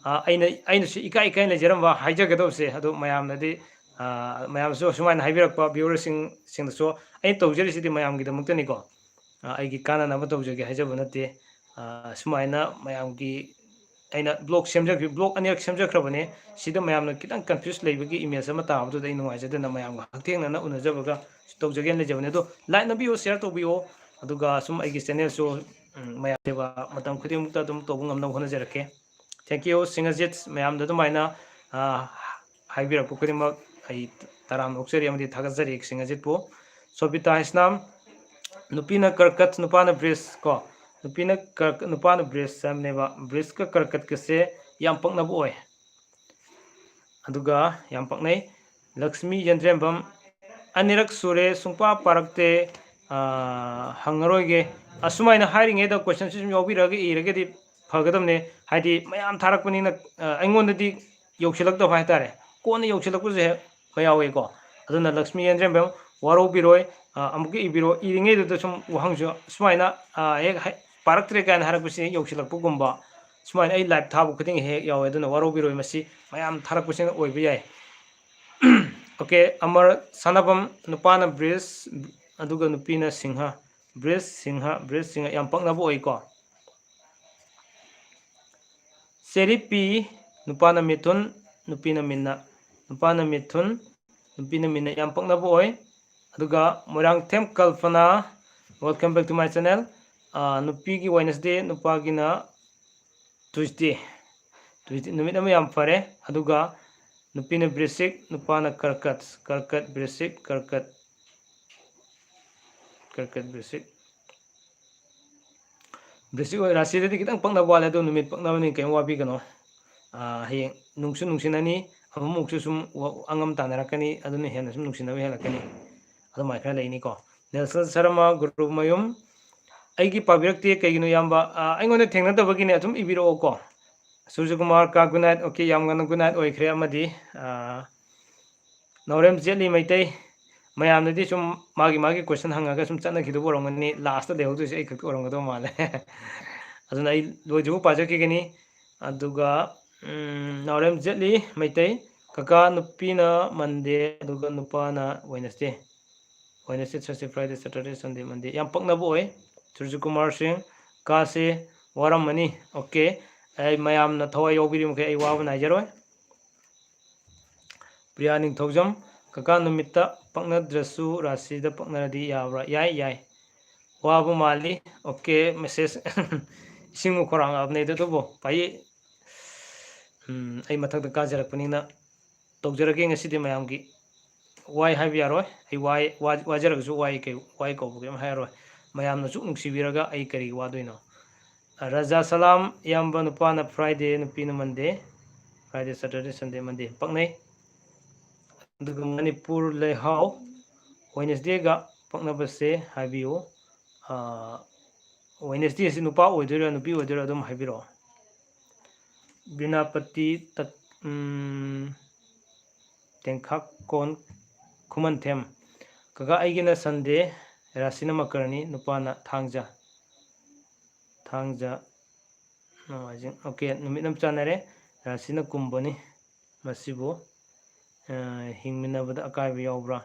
अइना सु इकाई लेजरमबा हाइजगदोसे अदु मयामनदी मयामसु सुमाइन हाइबिरकपा व्यूअरसिंग सिंगसो अइ तौजरिसिदि मयामगिदमक्तनिको अइगी कानानबा तौजगे हाइजबो नते सुमाइना मयामगी अइना ब्लॉग सेमजग ब्लॉग अनियक सेमजखरबने सिदा मयामना कितंग कंफ्यूज लेबगी इमेज अमा ताबदु दइ नुवाइजदना मयामगा हक्थेंगना उनजबगा तौजगे लेजबने दो लाइक नबियो शेयर तोबियो अदुगा सुम अइगी चैनल सो मयामदेवा मतम खुदिमुक्ता दुम तोबु ngamna होनजरके थैंक यू सिंगजेट मयामदा दुमाइना हाइबिरकपु खुदिमक अइ तराम नोक्सरी अमदि थागजरी सिंगजेटपु सोबिता इस्लाम नुपीना कर्कट नुपाना ब्रेस को नुपाना ब्रेस सामनेबा ब्रेस का कर्कट कसे याम पकनबो ओय अदुगा याम पकनै लक्ष्मी यंद्रेंबम अनिरक सुरे सुंपा पारकते हंगरोगे असुमाइना हाइरिंगेदा क्वेश्चन सिम योबिरगे इरगेदि फगदमने हाइदि मयाम थारकपनिना अइंगोंददि योक्सिलक्तब हाइतारे कोन योक्सिलक्पजे मयावेको अदुना लक्ष्मी यंद्रेंबम वारोबिरोय अमुके इबिरो इरिंगेदुदा सुम वहांजो सुमाइना एक पारक्तरे कान हारकपसि योक्सिलक्पगुंबा सुमाइना अइ लाइव थाबु खुदिंग हे यावे अदुना वारोबिरोय मसि मयाम थारकपसिना ओइबि याय ओके अमर सनाबम नुपाना ब्रेस अदुगा नुपीना सिंह ब्रेस सिंह याम पकनबो ओइको सेरिपी नुपाना मिथुन नुपीना मिन्ना याम पकनबो ओइ अदुगा Moirangthem Kalpana welcome back to my channel नुपीगी वेडनेसडे नुपागिना ट्यूसडे नुमित अमा याम फरे अदुगा नुपीना ब्रेसिक नुपाना कर्कट ब्रेसिक कर्कट ब्रेसिक राशि खितंग पकनबो वाले दो नुमित पकनबनी केम वाबी गनो हयें नुंगसु नुंसिनानी ꯑꯃꯨꯛꯁꯨ ꯁꯨꯝ ꯑꯉꯝ ꯇꯥꯟꯅꯔꯛꯀꯅꯤ ꯑꯗꯨꯅ ꯍꯦꯟꯅ ꯁꯨꯝ ꯅꯨꯡꯁꯤꯅꯕ ꯍꯦꯜꯂꯛꯀꯅꯤ ꯑꯗꯨꯃꯥꯏꯅ ꯈꯔ ꯂꯩꯅꯤꯀꯣ ꯅꯦꯜꯁꯟ ꯁꯔꯃ ꯒꯨꯔꯨꯃꯌꯨꯝ ꯑꯩꯒꯤ ꯄꯥꯕꯤꯔꯛꯇꯦ ꯀꯩꯒꯤꯅꯣ ꯏꯌꯥꯝꯕ ꯑꯩꯉꯣꯟꯗ ꯊꯦꯡꯅꯗꯕꯒꯤꯅꯦ ꯑꯗꯨꯝ ꯏꯕꯤꯔꯛꯑꯣꯀꯣ ꯁꯨꯔꯖꯀꯨꯃꯥꯔ ꯀꯥ ꯒꯨꯗ ꯅꯥꯏꯠ ꯑꯣꯀꯦ ꯌꯥꯝ ꯉꯟꯅ ꯒꯨꯗ ꯅꯥꯏꯠ ꯑꯣꯏꯈ꯭ꯔꯦ ꯑꯃꯗꯤ ꯅꯥꯎꯔꯦꯝ ꯖꯦꯠꯂꯤ ꯃꯩꯇꯩ ꯃꯌꯥꯝꯅꯗꯤ ꯁꯨꯝ ꯃꯥꯒꯤ ꯀꯣꯏꯁꯟ ꯍꯪꯉꯒ ꯁꯨꯝ ꯆꯠꯅꯈꯤꯗꯕ ꯑꯣꯏꯔꯝꯒꯅꯤ ꯂꯥꯁꯇ ꯂꯩꯍꯧꯗꯣꯏꯁꯦ ꯑꯩ ꯈꯛꯇ ꯑꯣꯏꯔꯝꯒꯗꯧ ꯃꯥꯜꯂꯦ ꯑꯗꯨꯅ ꯑꯩ ꯂꯣꯏꯗ꯭ꯔꯤꯐꯥꯎ ꯄꯥꯖꯈꯤꯒꯅꯤ ꯑꯗꯨꯒ ꯅꯥꯎꯔꯦꯝ ꯖꯦꯠꯂꯤ ꯃꯩꯇꯩ ꯀꯀꯥ ꯅꯨꯄꯤꯅ ꯃꯟꯗꯦ ꯑꯗꯨꯒ ꯅꯨꯄꯥꯅ ꯋꯦꯅꯁꯗꯦ ꯊꯔꯁꯗꯦ ꯐ꯭ꯔꯥꯏꯗꯦ ꯁꯦꯇꯔꯗꯦ ꯁꯟꯗꯦ ꯃꯟꯗꯦ ꯌꯥꯝ ꯄꯛꯅꯕ ꯑꯣꯏ ꯁꯨꯔꯖꯀꯨꯃꯥꯔ ꯁꯤꯡ ꯀꯥꯁꯦ ꯋꯥꯔꯝꯃꯅꯤ ꯑꯣꯀꯦ ꯑꯩ ꯃꯌꯥꯝꯅ ꯊꯋꯥꯏ ꯌꯥꯎꯕꯤꯔꯤ ꯃꯈꯩ ꯑꯩ ꯋꯥꯕ ꯅꯥꯏꯖꯔꯣꯏ ꯄ꯭ꯔꯤꯌꯥ ꯅꯤꯡꯊꯧꯖꯝ ꯀꯀꯥ ꯅꯨꯃꯤꯠꯇ ꯄꯛꯅꯗ꯭ꯔꯁꯨ ꯔꯥꯁꯤꯗ ꯄꯛꯅꯔꯗꯤ ꯌꯥꯕ꯭ꯔꯥ ꯌꯥꯏ ꯋꯥꯕ ꯃꯥꯜꯂꯤ ꯑꯣꯀꯦ ꯃꯦꯁꯦꯖ ꯏꯁꯤꯡꯕꯨ ꯈꯧꯔꯥꯡꯉꯛꯑꯕꯅꯦ ꯑꯗꯨꯕꯨ ꯄꯥꯏ ꯑꯩ ꯃꯊꯛꯇ ꯀꯥꯖꯔꯛꯄꯅꯤꯅ ꯇꯧꯖꯔꯒꯦ ꯉꯁꯤꯗꯤ ꯃꯌꯥꯝꯒꯤ ꯋꯥꯏ ꯍꯥꯏꯕ ꯌꯥꯔꯣꯏ ꯑꯩ ꯋꯥꯖꯔꯒꯁꯨ ꯋꯥꯏ ꯀꯧꯕ ꯀꯩꯝ ꯍꯥꯏꯔꯔꯣꯏ ꯃꯌꯥꯝꯅꯁꯨ ꯅꯨꯡꯁꯤꯕꯤꯔꯒ ꯑꯩ ꯀꯔꯤ ꯋꯥꯗꯣꯏꯅꯣ ꯔꯥꯖꯥ ꯁꯂꯥꯝ ꯏꯌꯥꯝꯕ ꯅꯨꯄꯥꯅ ꯐ꯭ꯔꯥꯏꯗꯦ ꯅꯨꯄꯤꯅ ꯃꯟꯗꯦ ꯐ꯭ꯔꯥꯏꯗꯦ ꯁꯦꯇꯔꯗꯦ ꯁꯟꯗꯦ ꯃꯟꯗे ꯄꯛꯅꯩ ꯑꯗꯨꯒ ꯃꯅꯤꯄꯨꯔ ꯂꯩꯍꯥꯎ ꯋꯦꯅꯁꯗꯦꯒ ꯄꯛꯅꯕꯁꯦ ꯍꯥꯏꯕꯤꯌꯨ ꯋꯦꯅꯁꯗꯦ ꯑꯁꯤ ꯅꯨꯄꯥ ꯑꯣꯏꯗꯣꯏꯔꯥ ꯅꯨꯄꯤ ꯑꯣꯏꯗꯣꯏꯔꯥ ꯑꯗꯨꯝ ꯍꯥꯏꯕꯤꯔꯛꯑꯣ ꯕꯤꯅꯥꯄꯇꯤ ꯇꯦꯡꯈꯥꯛꯀꯣꯟ ꯈꯨꯃꯟꯊꯦꯝ ꯀꯀꯥ ꯑꯩꯒꯤꯅ ꯁꯟꯗꯦ ꯔꯥꯁꯤꯅ ꯃꯀꯔꯅꯤ ꯅꯨꯄꯥꯅ ꯊꯥꯡꯖ ꯅꯣꯡꯃꯥꯏꯖꯤꯡ ꯑꯣꯀꯦ ꯅꯨꯃꯤꯠ ꯑꯃ ꯆꯥꯟꯅꯔꯦ ꯔꯥꯁꯤꯅ ꯀꯨꯝꯕꯅꯤ ꯃꯁꯤꯕꯨ ꯍꯤꯡꯃꯤꯟꯅꯕꯗ ꯑꯀꯥꯏꯕ ꯌꯥꯎꯕ꯭ꯔꯥ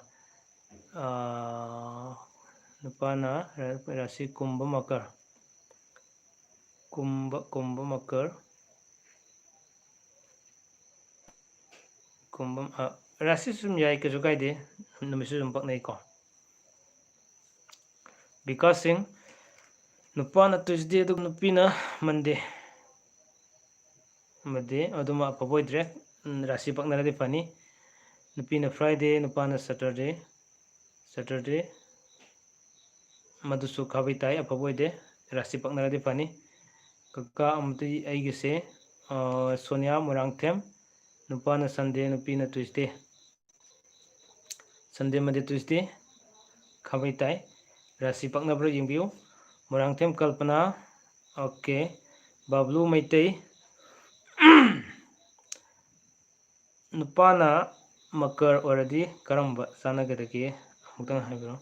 ꯅꯨꯄꯥꯅ ꯔꯥꯁꯤ ꯀꯨꯝꯕ ꯃꯀꯔ ꯀꯨꯝꯕ ꯃꯀꯔ ꯀꯨꯝꯕ ꯔꯥꯁꯤ ꯁꯨꯝ ꯌꯥꯏ ꯀꯩꯁꯨ ꯀꯥꯏꯗꯦ ꯅꯨꯃꯤꯠꯁꯨ ꯑꯗꯨꯝ ꯄꯛꯅꯩꯀꯣ ꯕꯤꯀꯥꯁ ꯁꯤꯡ ꯅꯨꯄꯥꯅ ꯇ꯭ꯌꯨꯁꯗꯦ ꯑꯗꯨꯒ ꯅꯨꯄꯤꯅ ꯃꯟꯗꯦ ꯑꯃꯗꯤ ꯑꯗꯨꯃ ꯑꯐꯕ ꯑꯣꯏꯗ꯭ꯔꯦ ꯔꯥꯁꯤ ꯄꯛꯅꯔꯗꯤ ꯐꯅꯤ ꯅꯨꯄꯤꯅ ꯐ꯭ꯔꯥꯏꯗꯦ ꯅꯨꯄꯥꯅ ꯁꯦꯇꯔꯗꯦ ꯃꯗꯨꯁꯨ ꯈꯥꯕꯩ ꯇꯥꯏ ꯑꯐꯕ ꯑꯣꯏꯗꯦ ꯔꯥꯁꯤ ꯄꯛꯅꯔꯗꯤ ꯐꯅꯤ ꯀꯀꯥ ꯑꯃꯗꯤ ꯑꯩꯒꯤꯁꯦ ꯁꯣꯅꯤꯌꯥ ꯃꯣꯏꯔꯥꯡꯊꯦꯝ ꯅꯨꯄꯥꯅ ꯁꯟꯗꯦ ꯅꯨꯄꯤꯅ ꯇ꯭ꯌꯨꯁꯗꯦ ꯁꯟꯗꯦ ꯃꯟꯗꯦ ꯇ꯭ꯌꯨꯁꯗꯦ ꯈꯥꯕꯩ ꯇꯥꯏ ꯔꯥꯁꯤ ꯄꯛꯅꯕ꯭ꯔꯥ ꯌꯦꯡꯕꯤꯌꯨ ꯃꯣꯏꯔꯥꯡꯊꯦꯝ ꯀꯜꯄꯅꯥ ꯑꯣꯀꯦ ꯕꯥꯕꯂꯨ ꯃꯩꯇꯩ ꯅꯨꯄꯥꯅ ꯃꯀꯔ ꯑꯣꯏꯔꯗꯤ ꯀꯔꯝꯕ ꯆꯥꯟꯅꯒꯗꯒꯦ ꯑꯃꯨꯛꯇꯪ ꯍꯥꯏꯕꯤꯔꯣ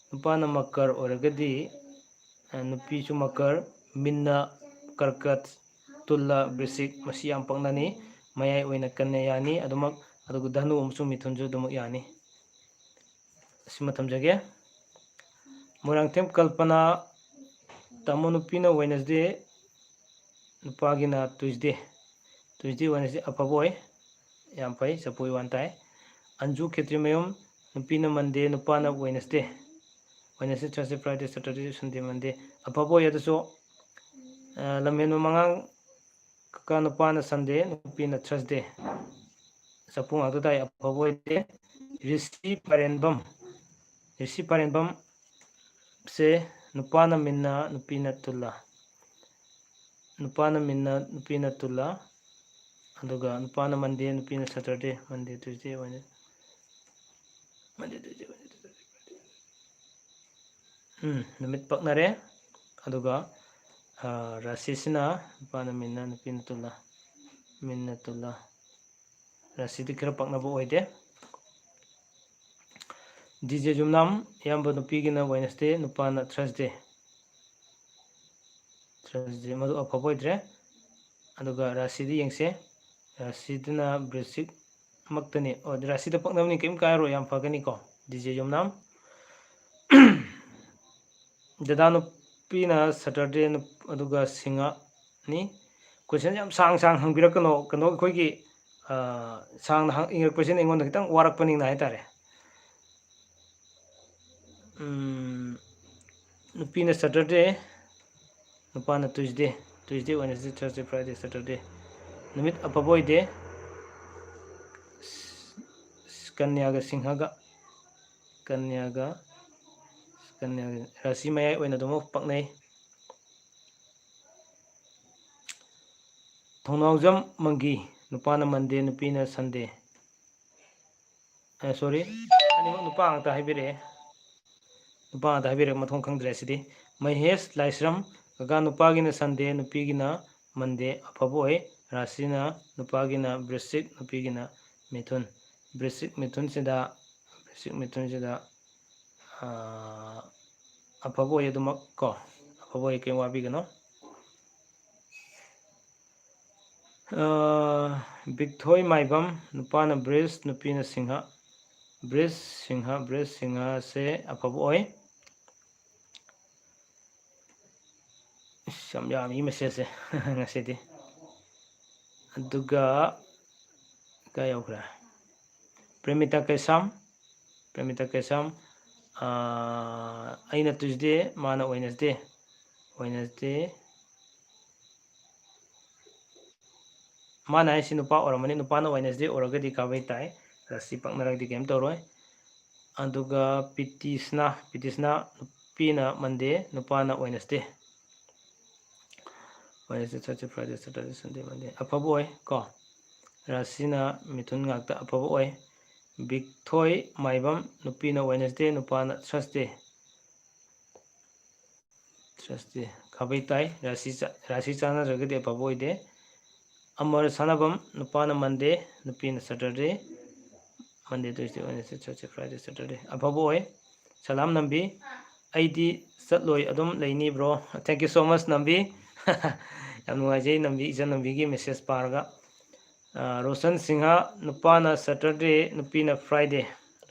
ꯅꯨꯄꯥꯅ ꯃꯀꯔ ꯑꯣꯏꯔꯒꯗꯤ ꯅꯨꯄꯤꯁꯨ ꯃꯀꯔ ꯃꯤꯟꯅ ꯀꯔꯀꯠ ꯇꯨꯜꯂ ꯕ꯭ꯔꯤꯁꯤꯛ ꯃꯁꯤ ꯌꯥꯝ ꯄꯛꯅꯅꯤ ꯃꯌꯥꯏ ꯑꯣꯏꯅ ꯀꯟꯅ ꯌꯥꯅꯤ ꯑꯗꯨꯃꯛ ꯑꯗꯨꯒ ꯙꯅꯨ ꯑꯃꯁꯨꯡ ꯃꯤꯊꯨꯟꯁꯨ ꯑꯗꯨꯃꯛ ꯌꯥꯅꯤ ꯑꯁꯤꯃ ꯊꯝꯖꯒꯦ ꯃꯣꯏꯔꯥꯡꯊꯦꯝ ꯀꯜꯄꯅꯥ ꯇꯥꯃꯣ ꯅꯨꯄꯤꯅ ꯋꯦꯅꯁꯗꯦ ꯅꯨꯄꯥꯒꯤꯅ ꯇ꯭ꯌꯨꯁꯗꯦ ꯋꯦꯅꯁꯗꯦ ꯑꯐꯕ ꯑꯣꯏ ꯌꯥꯝ ꯐꯩ ꯆꯄꯣꯏ ꯋꯥꯟ ꯇꯥꯏ ꯑꯟꯖꯨ ꯈꯦꯇ꯭ꯔꯤꯃꯌꯨꯝ ꯅꯨꯄꯤꯅ ꯃꯟꯗꯦ ꯅꯨꯄꯥꯅ ꯋꯦꯅꯁꯗꯦ ꯊꯔꯁꯗꯦ ꯐ꯭ꯔꯥꯏꯗꯦ ꯁꯦꯇꯔꯗꯦ ꯁꯟꯗꯦ ꯃꯟꯗꯦ ꯑꯐꯕ ꯑꯣꯏ ꯑꯗꯨꯁꯨ ꯂꯝꯍꯦꯟꯕ ꯃꯉꯥꯡ ꯀꯀꯥ ꯅꯨꯄꯥꯅ ꯁꯟꯗꯦ ꯅꯨꯄꯤꯅ ꯊꯔꯁꯗꯦ ꯆꯐꯨ ꯉꯥꯛꯇ ꯇꯥꯏ ꯑꯐꯕ ꯑꯣꯏꯗꯦ ꯔꯤꯁꯤ ꯄꯔꯦꯟꯕꯝ ꯁꯦ ꯅꯨꯄꯥꯅ ꯃꯤꯟꯅ ꯅꯨꯄꯤꯅ ꯇꯨꯜꯂꯥ ꯅꯨꯄꯤꯅ ꯇꯨꯜꯂꯥ ꯑꯗꯨꯒ ꯅꯨꯄꯥꯅ ꯃꯟꯗꯦ ꯅꯨꯄꯤꯅ ꯁꯦꯇꯔꯗꯦ ꯃꯟꯗꯦ ꯇ꯭ꯌꯨꯁꯗꯦ ꯅꯨꯃꯤꯠ ꯄꯛꯅꯔꯦ ꯑꯗꯨꯒ ꯔꯥꯁꯤꯁꯤꯅ ꯅꯨꯄꯥꯅ ꯃꯤꯟꯅ ꯅꯨꯄꯤꯅ ꯇꯨꯜꯂꯥ ꯔꯥꯁꯤꯗꯤ ꯈꯔ ꯄꯛꯅꯕ ꯑꯣꯏꯗꯦ ꯗꯤꯖꯦ ꯌꯨꯝꯅꯥꯝ ꯏꯌꯥꯝꯕ ꯅꯨꯄꯤꯒꯤꯅ ꯋꯦꯅꯁꯗꯦ ꯅꯨꯄꯥꯅ ꯊꯔꯁꯗꯦ ꯃꯗꯨ ꯑꯐꯕ ꯑꯣꯏꯗ꯭ꯔꯦ ꯑꯗꯨꯒ ꯔꯥꯁꯤꯗꯤ ꯌꯦꯡꯁꯦ ꯔꯥꯁꯤꯗꯨꯅ ꯕ꯭ꯔꯤꯁꯤꯛ ꯃꯛꯇꯅꯤ ꯔꯥꯁꯤꯗ ꯄꯛꯅꯕꯅꯤ ꯀꯔꯤꯝ ꯀꯥꯏꯔꯣꯏ ꯌꯥꯝ ꯐꯒꯅꯤꯀꯣ ꯗꯤꯖꯦ ꯌꯨꯝꯅꯥꯝ ꯗꯗꯥ ꯅꯨꯄꯤꯅ ꯁꯦꯇꯔꯗꯦ ꯑꯗꯨꯒ ꯁꯤꯡꯍꯅꯤ ꯀꯣꯏꯁꯟ ꯌꯥꯝ ꯁꯥꯡ ꯍꯪꯕꯤꯔꯛꯀꯅꯣ ꯑꯩꯈꯣꯏꯒꯤ ꯁꯥꯡꯅ ꯏꯪꯉꯛꯄꯁꯤꯅ ꯑꯩꯉꯣꯟꯗ ꯈꯤꯇꯪ ꯋꯥꯔꯛꯄꯅꯤꯅ ꯍꯥꯏꯇꯥꯔꯦ ꯅꯨꯄꯤꯅ ꯁꯦꯇꯔꯗꯦ ꯅꯨꯄꯥꯅ ꯇ꯭ꯌꯨꯁꯗꯦ ꯋꯦꯅꯁꯗꯦ ꯊꯔꯁꯗꯦ ꯐ꯭ꯔꯥꯏꯗꯦ ꯁꯦꯇꯔꯗꯦ ꯅꯨꯃꯤꯠ ꯑꯐꯕ ꯑꯣꯏꯗꯦ ꯀꯟꯌꯥꯒ ꯁꯤꯡꯍꯒ ꯔꯥꯁꯤ ꯃꯌꯥꯏ ꯑꯣꯏꯅ ꯑꯗꯨꯃꯛ ꯄꯛꯅꯩ ꯊꯧꯅꯥꯎꯖꯝ ꯃꯪꯒꯤ ꯅꯨꯄꯥꯅ ꯃꯟꯗꯦ ꯅꯨꯄꯤꯅ ꯁꯟꯗꯦ sorry animo nupa ngata haibire nupa ngata haibire mathong khangdre sidi Mahesh Laisram kaga nupagina Sunday nupigina Monday afaboi Rashina nupagina Vrishik nupigina Mithun Vrishik Mithun sida afaboi adumak ko afaboi ke wabigano Bigthoi Maibam nupana Brish nupina Singha Brish Singha se afaboi samyami message ngasidi aduga kayokra Premita Kesam aina Tuesday mana Wednesday mana ai nupa oramani nupana Wednesday oragadi kabai tai rasi paknaragdi game toroi aduga pitisna nupina Monday nupana Wednesday Thursday Friday Saturday Sunday Monday afaboi ko Rasina Mithun ngakta afaboi Bigthoi Maibam nupina Wednesday nupana Thursday kabai tai rasi chana ragadi afaboi de Amar Sanabam nupana Monday nupina Saturday Monday Tuesday Wednesday Thursday Friday Saturday afaboi Salam Nambi aidi satloi adum leini bro thank you so much Nambi yam nuajai Nambi ijan Nambi gi message parga Roshan Singha nupana Saturday nupina Friday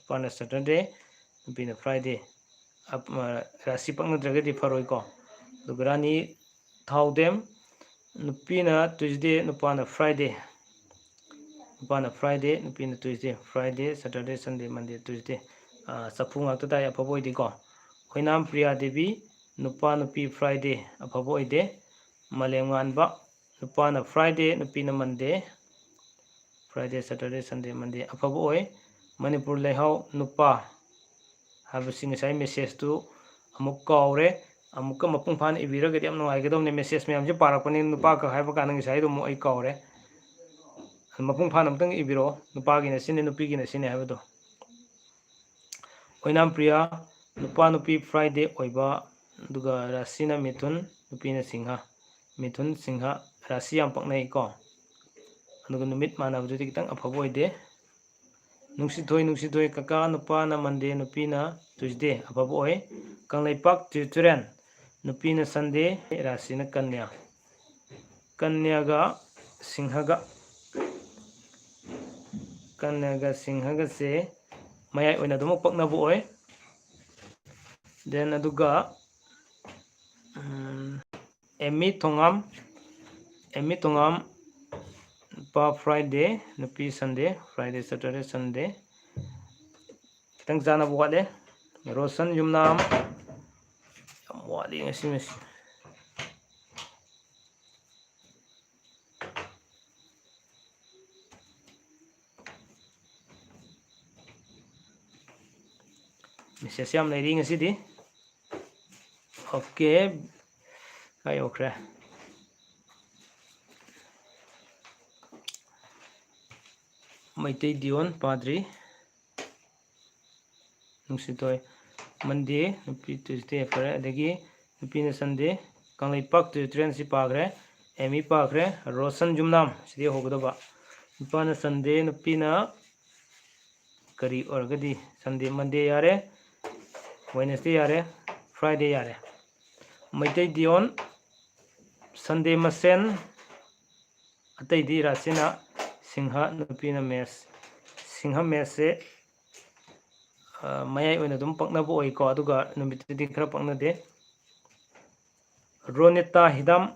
nupina Friday rasi paknadragadi faroi ko dugrani Thaudem nupina Tuesday nupana Friday nupina Tuesday Friday Saturday Sunday Monday Tuesday sapu ngakta tai afaboi di ko Hoinam Priya Devi nupi Friday afaboi de Malemnganba nupana Friday nupina Monday Friday Saturday Sunday Monday afaboi Manipur Lehau nupa habasing ngasai message tu amuk kaure amukka mapung phan ibiragadi am nuaigadom ne message me amje parakpani nupa ka haiba kana ngasai do mo ai kaure mapung phan amtang ibiro nupa gi na sine nupi gi na sine haibado Oinam Priya nupi Friday oiba duga Rasina Mithun nupina Singha Rasi yam paknai ko aduga numit manabjudi kitang afaboi de Nungsithoi kaka nupana Monday nupina Tuesday afaboi Kanglaipak Tuturen nupina Sunday Rasina Kanyaga Singhaga se mayai oina dumuk paknabu oi then aduga Emi Tongam pa Friday nupi Sunday Friday Saturday Sunday kitang jana buwale Roshan Yumnam wali ngasi message yam leiri ngasi di okay kayokre Maitai Dion Padri Nungsitoi Monday nupi Tuesday fare adagi nupina Sunday Kanglaipak Tuturen si pagre Emi pagre Roshan Jumnam sidi hogadaba nupana Sunday nupina kari orgadi Sunday Monday yare Wednesday yare Friday yare Maitai Dion Sunday Masen atai di Rasina Singha nupina Singha se mayai oina dum paknabu oi ko aduga numitidi khara paknade Ronita Hidam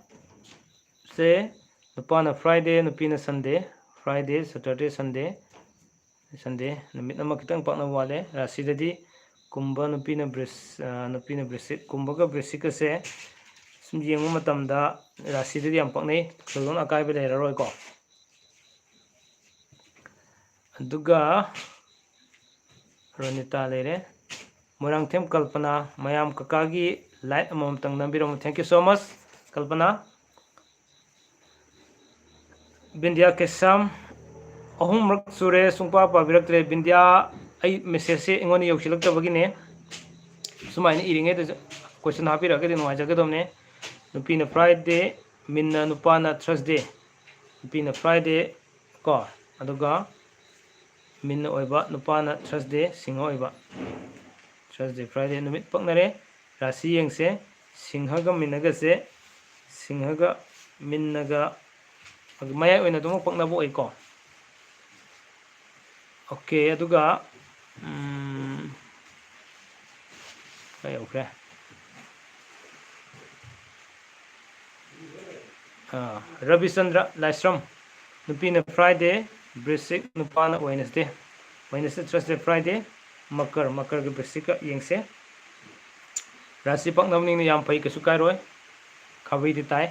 se nupana Friday nupina Sunday Friday Saturday Sunday numit nama kitang paknabu wale rasidadi Kumba nupina Brishik Kumbaga Brishik se sum yengmu matamda rasidadi yam paknai khalon akai be leiraroi ko aduga Ronita leire Morangthem Kalpana mayam kakagi light amam tang nambiram thank you so much Kalpana Bindya Kesam ahum rak sure sungpa pabiraktre Bindya ai message se engoni yausilaktabagine sumaina iringeda question hapiragadi nuajagadamne nupina Friday minna nupana Thursday nupina Friday ko aduga minna oiba nupana Thursday singa oiba Thursday Friday numit paknare Rashi yengse singhaga minnaga se singhaga minnaga maya oina dum paknabo oiko okay aduga okay Ravi Chandra Laisram nupina Friday Brisik nupana Wednesday Thursday Friday Makar ga Brisika yengse Rashi paknamning yam pai kasu kairoi khabai di tai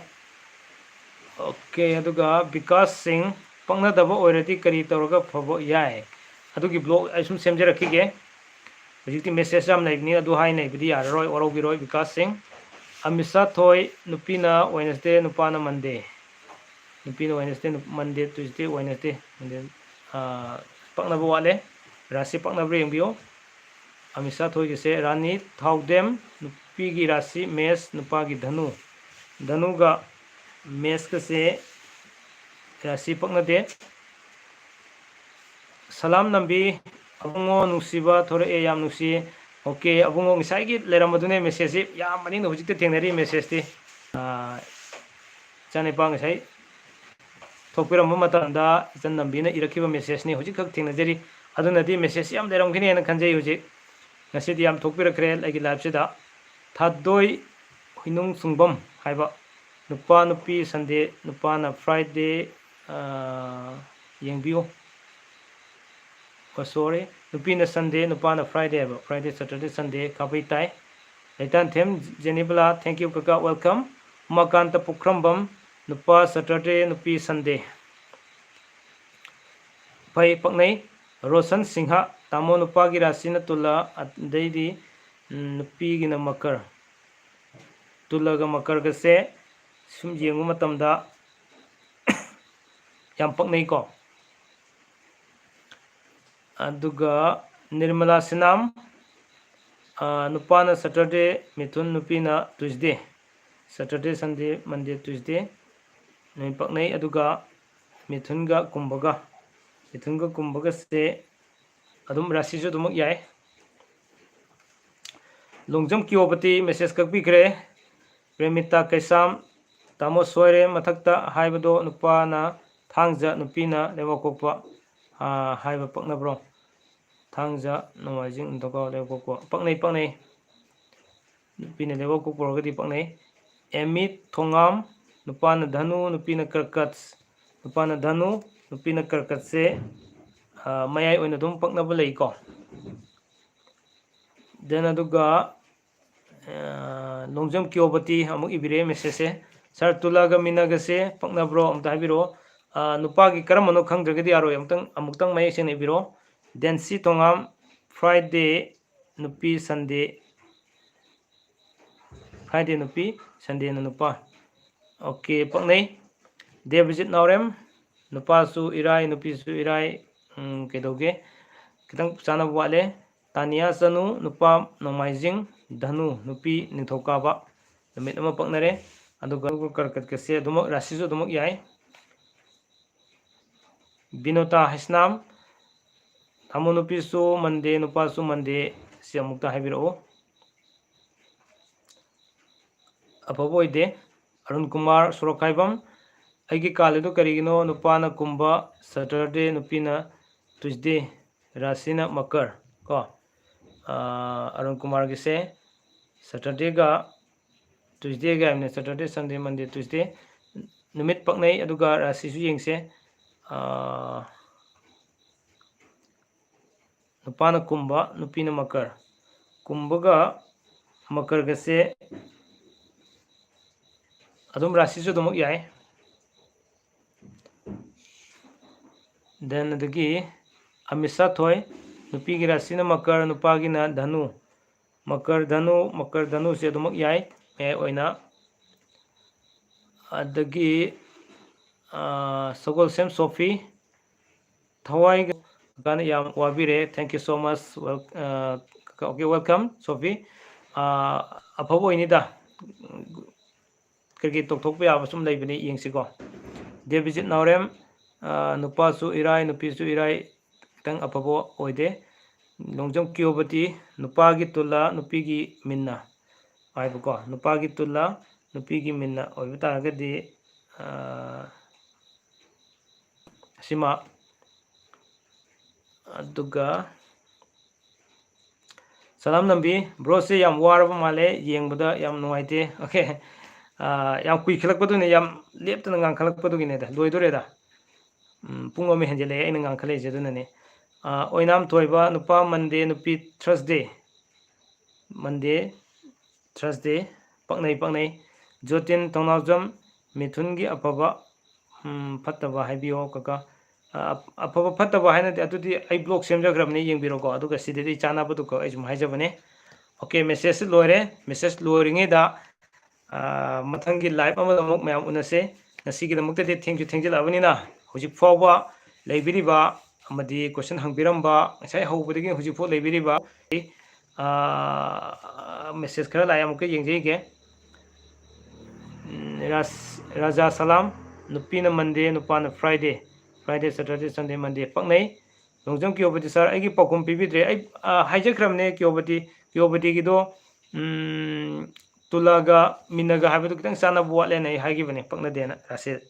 okay aduga Vikas Singh paknadaba oiradi kari tawraga phabo yai adugi blog aisum semjarakige hojikti message am naibni adu hai naibdi yaroi orobiroi Vikas Singh Amisa Thoi nupina Wednesday nupana Monday nupina Wednesday Monday Tuesday Wednesday paknaba wale Rashi paknabra yengbiyo Amisa Thoi gise Rani Thaudem nupigi Rashi Mes nupagi Dhanu Dhanuga Mes kase Rashi paknade Salam nambi abungo nusiba thore e yam nusi okay abungo ngisai gi leramadune message yam maning no hojikte thengnari message ti chane pang ngisai thokpiram matamda jan nambina irakiba message ni hojik khak thengnajari adunadi message yam leramgini ena khanjai hojik ngasidi yam thokpirakre lagi live sida thadoi hinung sungbam haiba nupa nupi Sunday nupa na Friday yengbiyo sorry nupina Sunday nupana Friday Friday Saturday Sunday kabai tai Leitan them Jenibla thank you kaka welcome Makanta Pukrambam nupa Saturday nupi Sunday pai paknai Roshan Singha tamo nupa gi Rashi na Tula daidi nupi gi na Makar Tula ga Makar ga se sum yengu matamda yam paknai ko aduga Nirmala Sinam nupana Saturday Mithun nupina Tuesday Saturday Sunday Monday Tuesday nai paknai aduga Mithunga Kumbaga se adum Rashi ju dumuk yai Longjam Kiopati message kakpi kre Premita Kaisam tamo soire mathakta haibado nupana Thangja nupina lewakokpa haiba paknabro Thangja nomajing ntoka lewakokpa paknai nupina lewakokpa rogadi paknai Emi Thongam nupana Dhanu nupina Karkats nupana Dhanu nupina Karkat se mayai oina dum paknaba leiko then aduga Longjam Kiopati amuk ibire message Sar Tulaga Minaga se paknabro amta habiro nupagi karamano khangdragadi aro amutang mayai sene ibiro Densi Thongam Friday nupi Sunday na nupa okay paknai Devjit Naurem nupa su irai nupi su irai kedoge kitang chana wale Tania Sanu nupa Nomaijing Dhanu nupi Ningthokaba numit ama paknare aduga Karkat kase dumuk Rashi ju dumuk yai Binota Hisnam tamo nupi su Monday nupa su Monday se amukta habiro apaboide Arun Kumar Sorokaibam aigi kaledo karigino nupana Kumba Saturday nupina Tuesday Rasina Makar ko Arun Kumar gise Saturday ga Tuesday ga amne Saturday Sunday Monday Tuesday numit paknai aduga Rashi su yengse nupana Kumba nupina Makar Kumbaga Makar gase adum Rashi ju dumuk yai then adagi Amisa Thoi nupi gi Rashi na Makar nupagi na Dhanu Makar Dhanu se dumuk yai oina adagi Sogol Sem Sophie Thawai Kana yam wabire. Thank you so much. Well, okay, welcome, Sophie. Afabo inida. Kaki tokthokpa yaba sum leibani yengsiko. Devisit Naurem, Nupasu Irai, Nupisu Irai, Tang Apabo Oide, Longjam Kyobati, Nupagi Tula, Nupigi Minna. Aibuko, Nupagi Tula, Nupigi Minna, Oibatagadi Sima Duga Salam Nambi, Brose Yam Warab Male, Yengbada Yam Noite, okay. Yam quick Kalapatuni Yam Lipton and Kalapatugineta, Doidoreda. Pung ami henjele ai nang khale je dunane oinam toiba nupa Monday nupi Thursday paknai jotin tongnawjam mithungi apaba phattaba haibio kaka apaba phattaba hainati atudi ai blog semjagrabne yengbiro ko aduga sidedi chana badu ko ai jum haijabane okay message loire message loringe da mathangi live amada mok mayam unase nasi gi damukte thank you labani na hujik fawba leibiriba amadi question hangbiramba sai hawbudagi hujik fo leibiriba message khara la yam ke yengjege Raja Salam Nupina Monday Nupana Friday Saturday Sunday Monday paknai longjam kyobati sir ai gi pakum pibidre ai haijakramne kyobati gido tulaga minaga habadu kitang sana buwale na haigibane pakna dena rase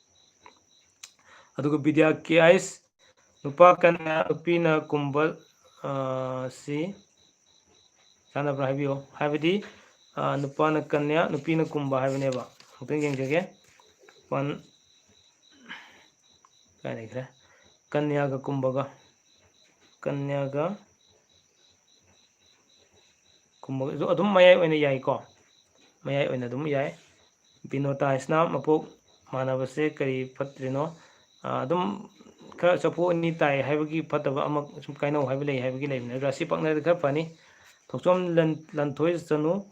adugo vidya kis nupa kana nupina kumbal si sana brahibio habidi nupana kanya nupina kumba habine ba huteng yengjege pan kane kra kanya ga kumbaga adum mayai oina yai ko mayai oina dum yai binota isna mapok manabase kari patrino adum khara chapo ni tai haibagi pataba amak sum kaino haibile haibagi leibne rasi pakna khara pani thokchom lanthoi chanu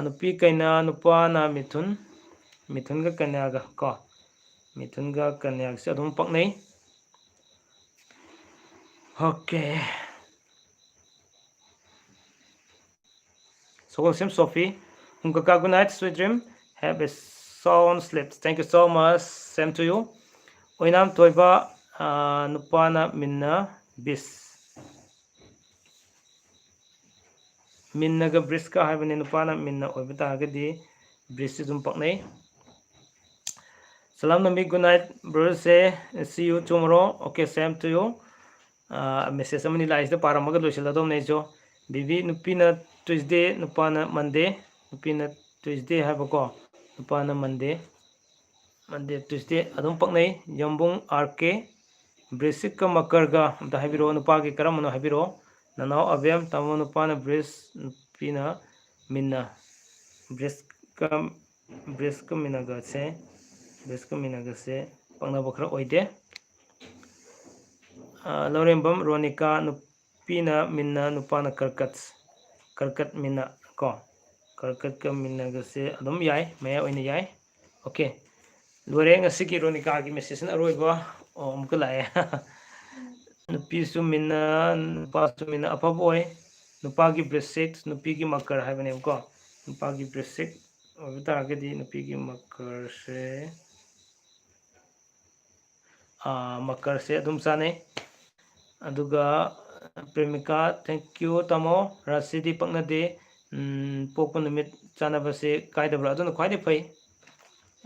nupi kaina nupa na mithun ga kanya ga ko mithun ga kanya se adum paknai okay so welcome Sophie good night sweet dream have a sound sleep thank you so much same to you oinam toiba nupana minna bis minna ga briska haibane nupana minna oibata gadi bris dum paknai salam nambi good night brother say see you tomorrow okay same to you message amani lies the paramaga loiseladom nei jo bibi nupina Tuesday nupana Monday nupina Tuesday habako nupana Monday Tuesday adum paknai yambung RK brisik ka makarga da habiro nupagi karamano habiro nanao abem tamo nupana bris nupina minna briska minaga se pakna bakra oide Lorembam Ronika nupina minna nupana karkat minna ko karkat ka minna gase adum yai maya oina yai okay lore ngasiki Ronika gi message na roiba omka lae nupisu minna nupasu minna apaboy nupagi brisik nupigi makar haibane ko nupagi brisik obitagadi nupigi makar se adum sane aduga premika thank you tamo rasidi pakna de pokpa numit chanabase kaidabra aduna khwaide phai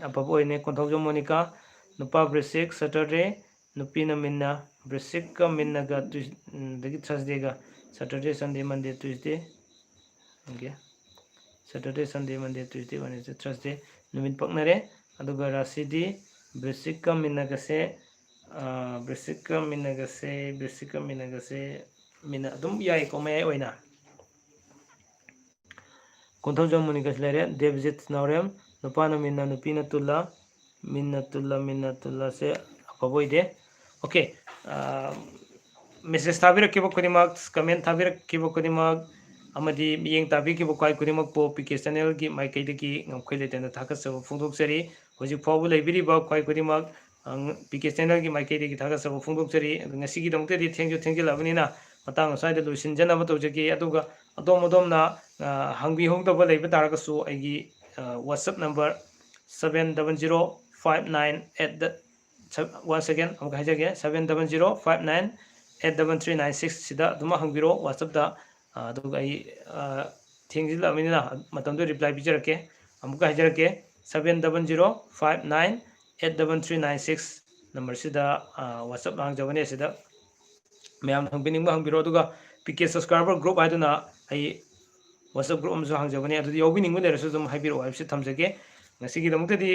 apabo ine konthokjo monica nupa brisik Saturday nupina minna brisik ka minna ga dagi Thursday ga Saturday Sunday Monday Tuesday okay Saturday Sunday Monday Tuesday Wednesday Thursday numit paknare aduga rasidi brisik ka minna ga se mina adum yai ko mayai oina konthojom monica lere devjit naurem nupana minna nupina tulla se apaboide okay message thabira kibo kodimak comment thabira kibo kodimak amadi miyeng tabi kibo kai kodimak po PK channel gi mai kai deki ngamkhoi le tena thakasab phungdok sari hojik phawu leibiri ba kai kodimak PK channel की माइकई की थागा सब फोंदोक्चरी ngasi दमते थेंजु थेंजिलाबनिना मतंग साइड लुसिनजनब तौजकी अदुगा अदोम अदोमना हंगबी होंदब लेब तारगसु आइगी WhatsApp number 700598 once again amka hajage 7005983396 sida duma hangbiro WhatsApp da aduga ai थेंजिलाबनिना मतंदो रिप्लाई पिजरके amka hajarake 7005983396 number sida WhatsApp lang jabane sida ma'am हंगबिनिंग हंगबिरो दुगा PK subscriber group आइदुना आई WhatsApp group अमसु हंगजबने अदुदि यौबिनिंग लेरसु जुम हाइबिरो हाइबसे थमजगे ngasi दमक्तदि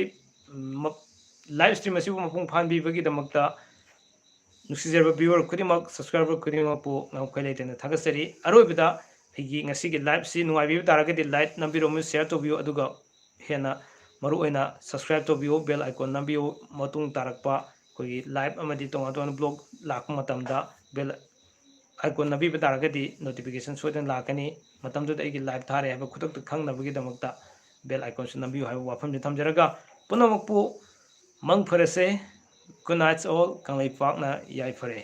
लाइव स्ट्रीम असिबु मपुंग फानबिबगी दमक्ता नुसिजरबा व्यूअर खुदिमक सब्सक्राइबर खुदिमकपु ngखैलेतेना थागसरी अरोबिदा आइगी ngasi लाइव सि नुवाइबिबु तारगदि लाइक नंबिरो मु शेयर तोबियो अदुगा हेना मरु ओइना सब्सक्राइब तोबियो बेल आइकॉन नंबियो मतुंग तारकपा कोई लाइव अमदि तोंगा तोन ब्लॉग लाख मतमदा बेल आइकॉन नबी बतारगदि नोटिफिकेशन सोदन लाकनी मतमदुद आइगी लाइव थारे हाबा खुदक खंगनबगी दमक्ता बेल आइकॉन सु नंबियो हाबा वाफम थमजरगा पुनमकपु मंग फरसे गुड नाइट्स ऑल कंगलै पाकना याइ फरे।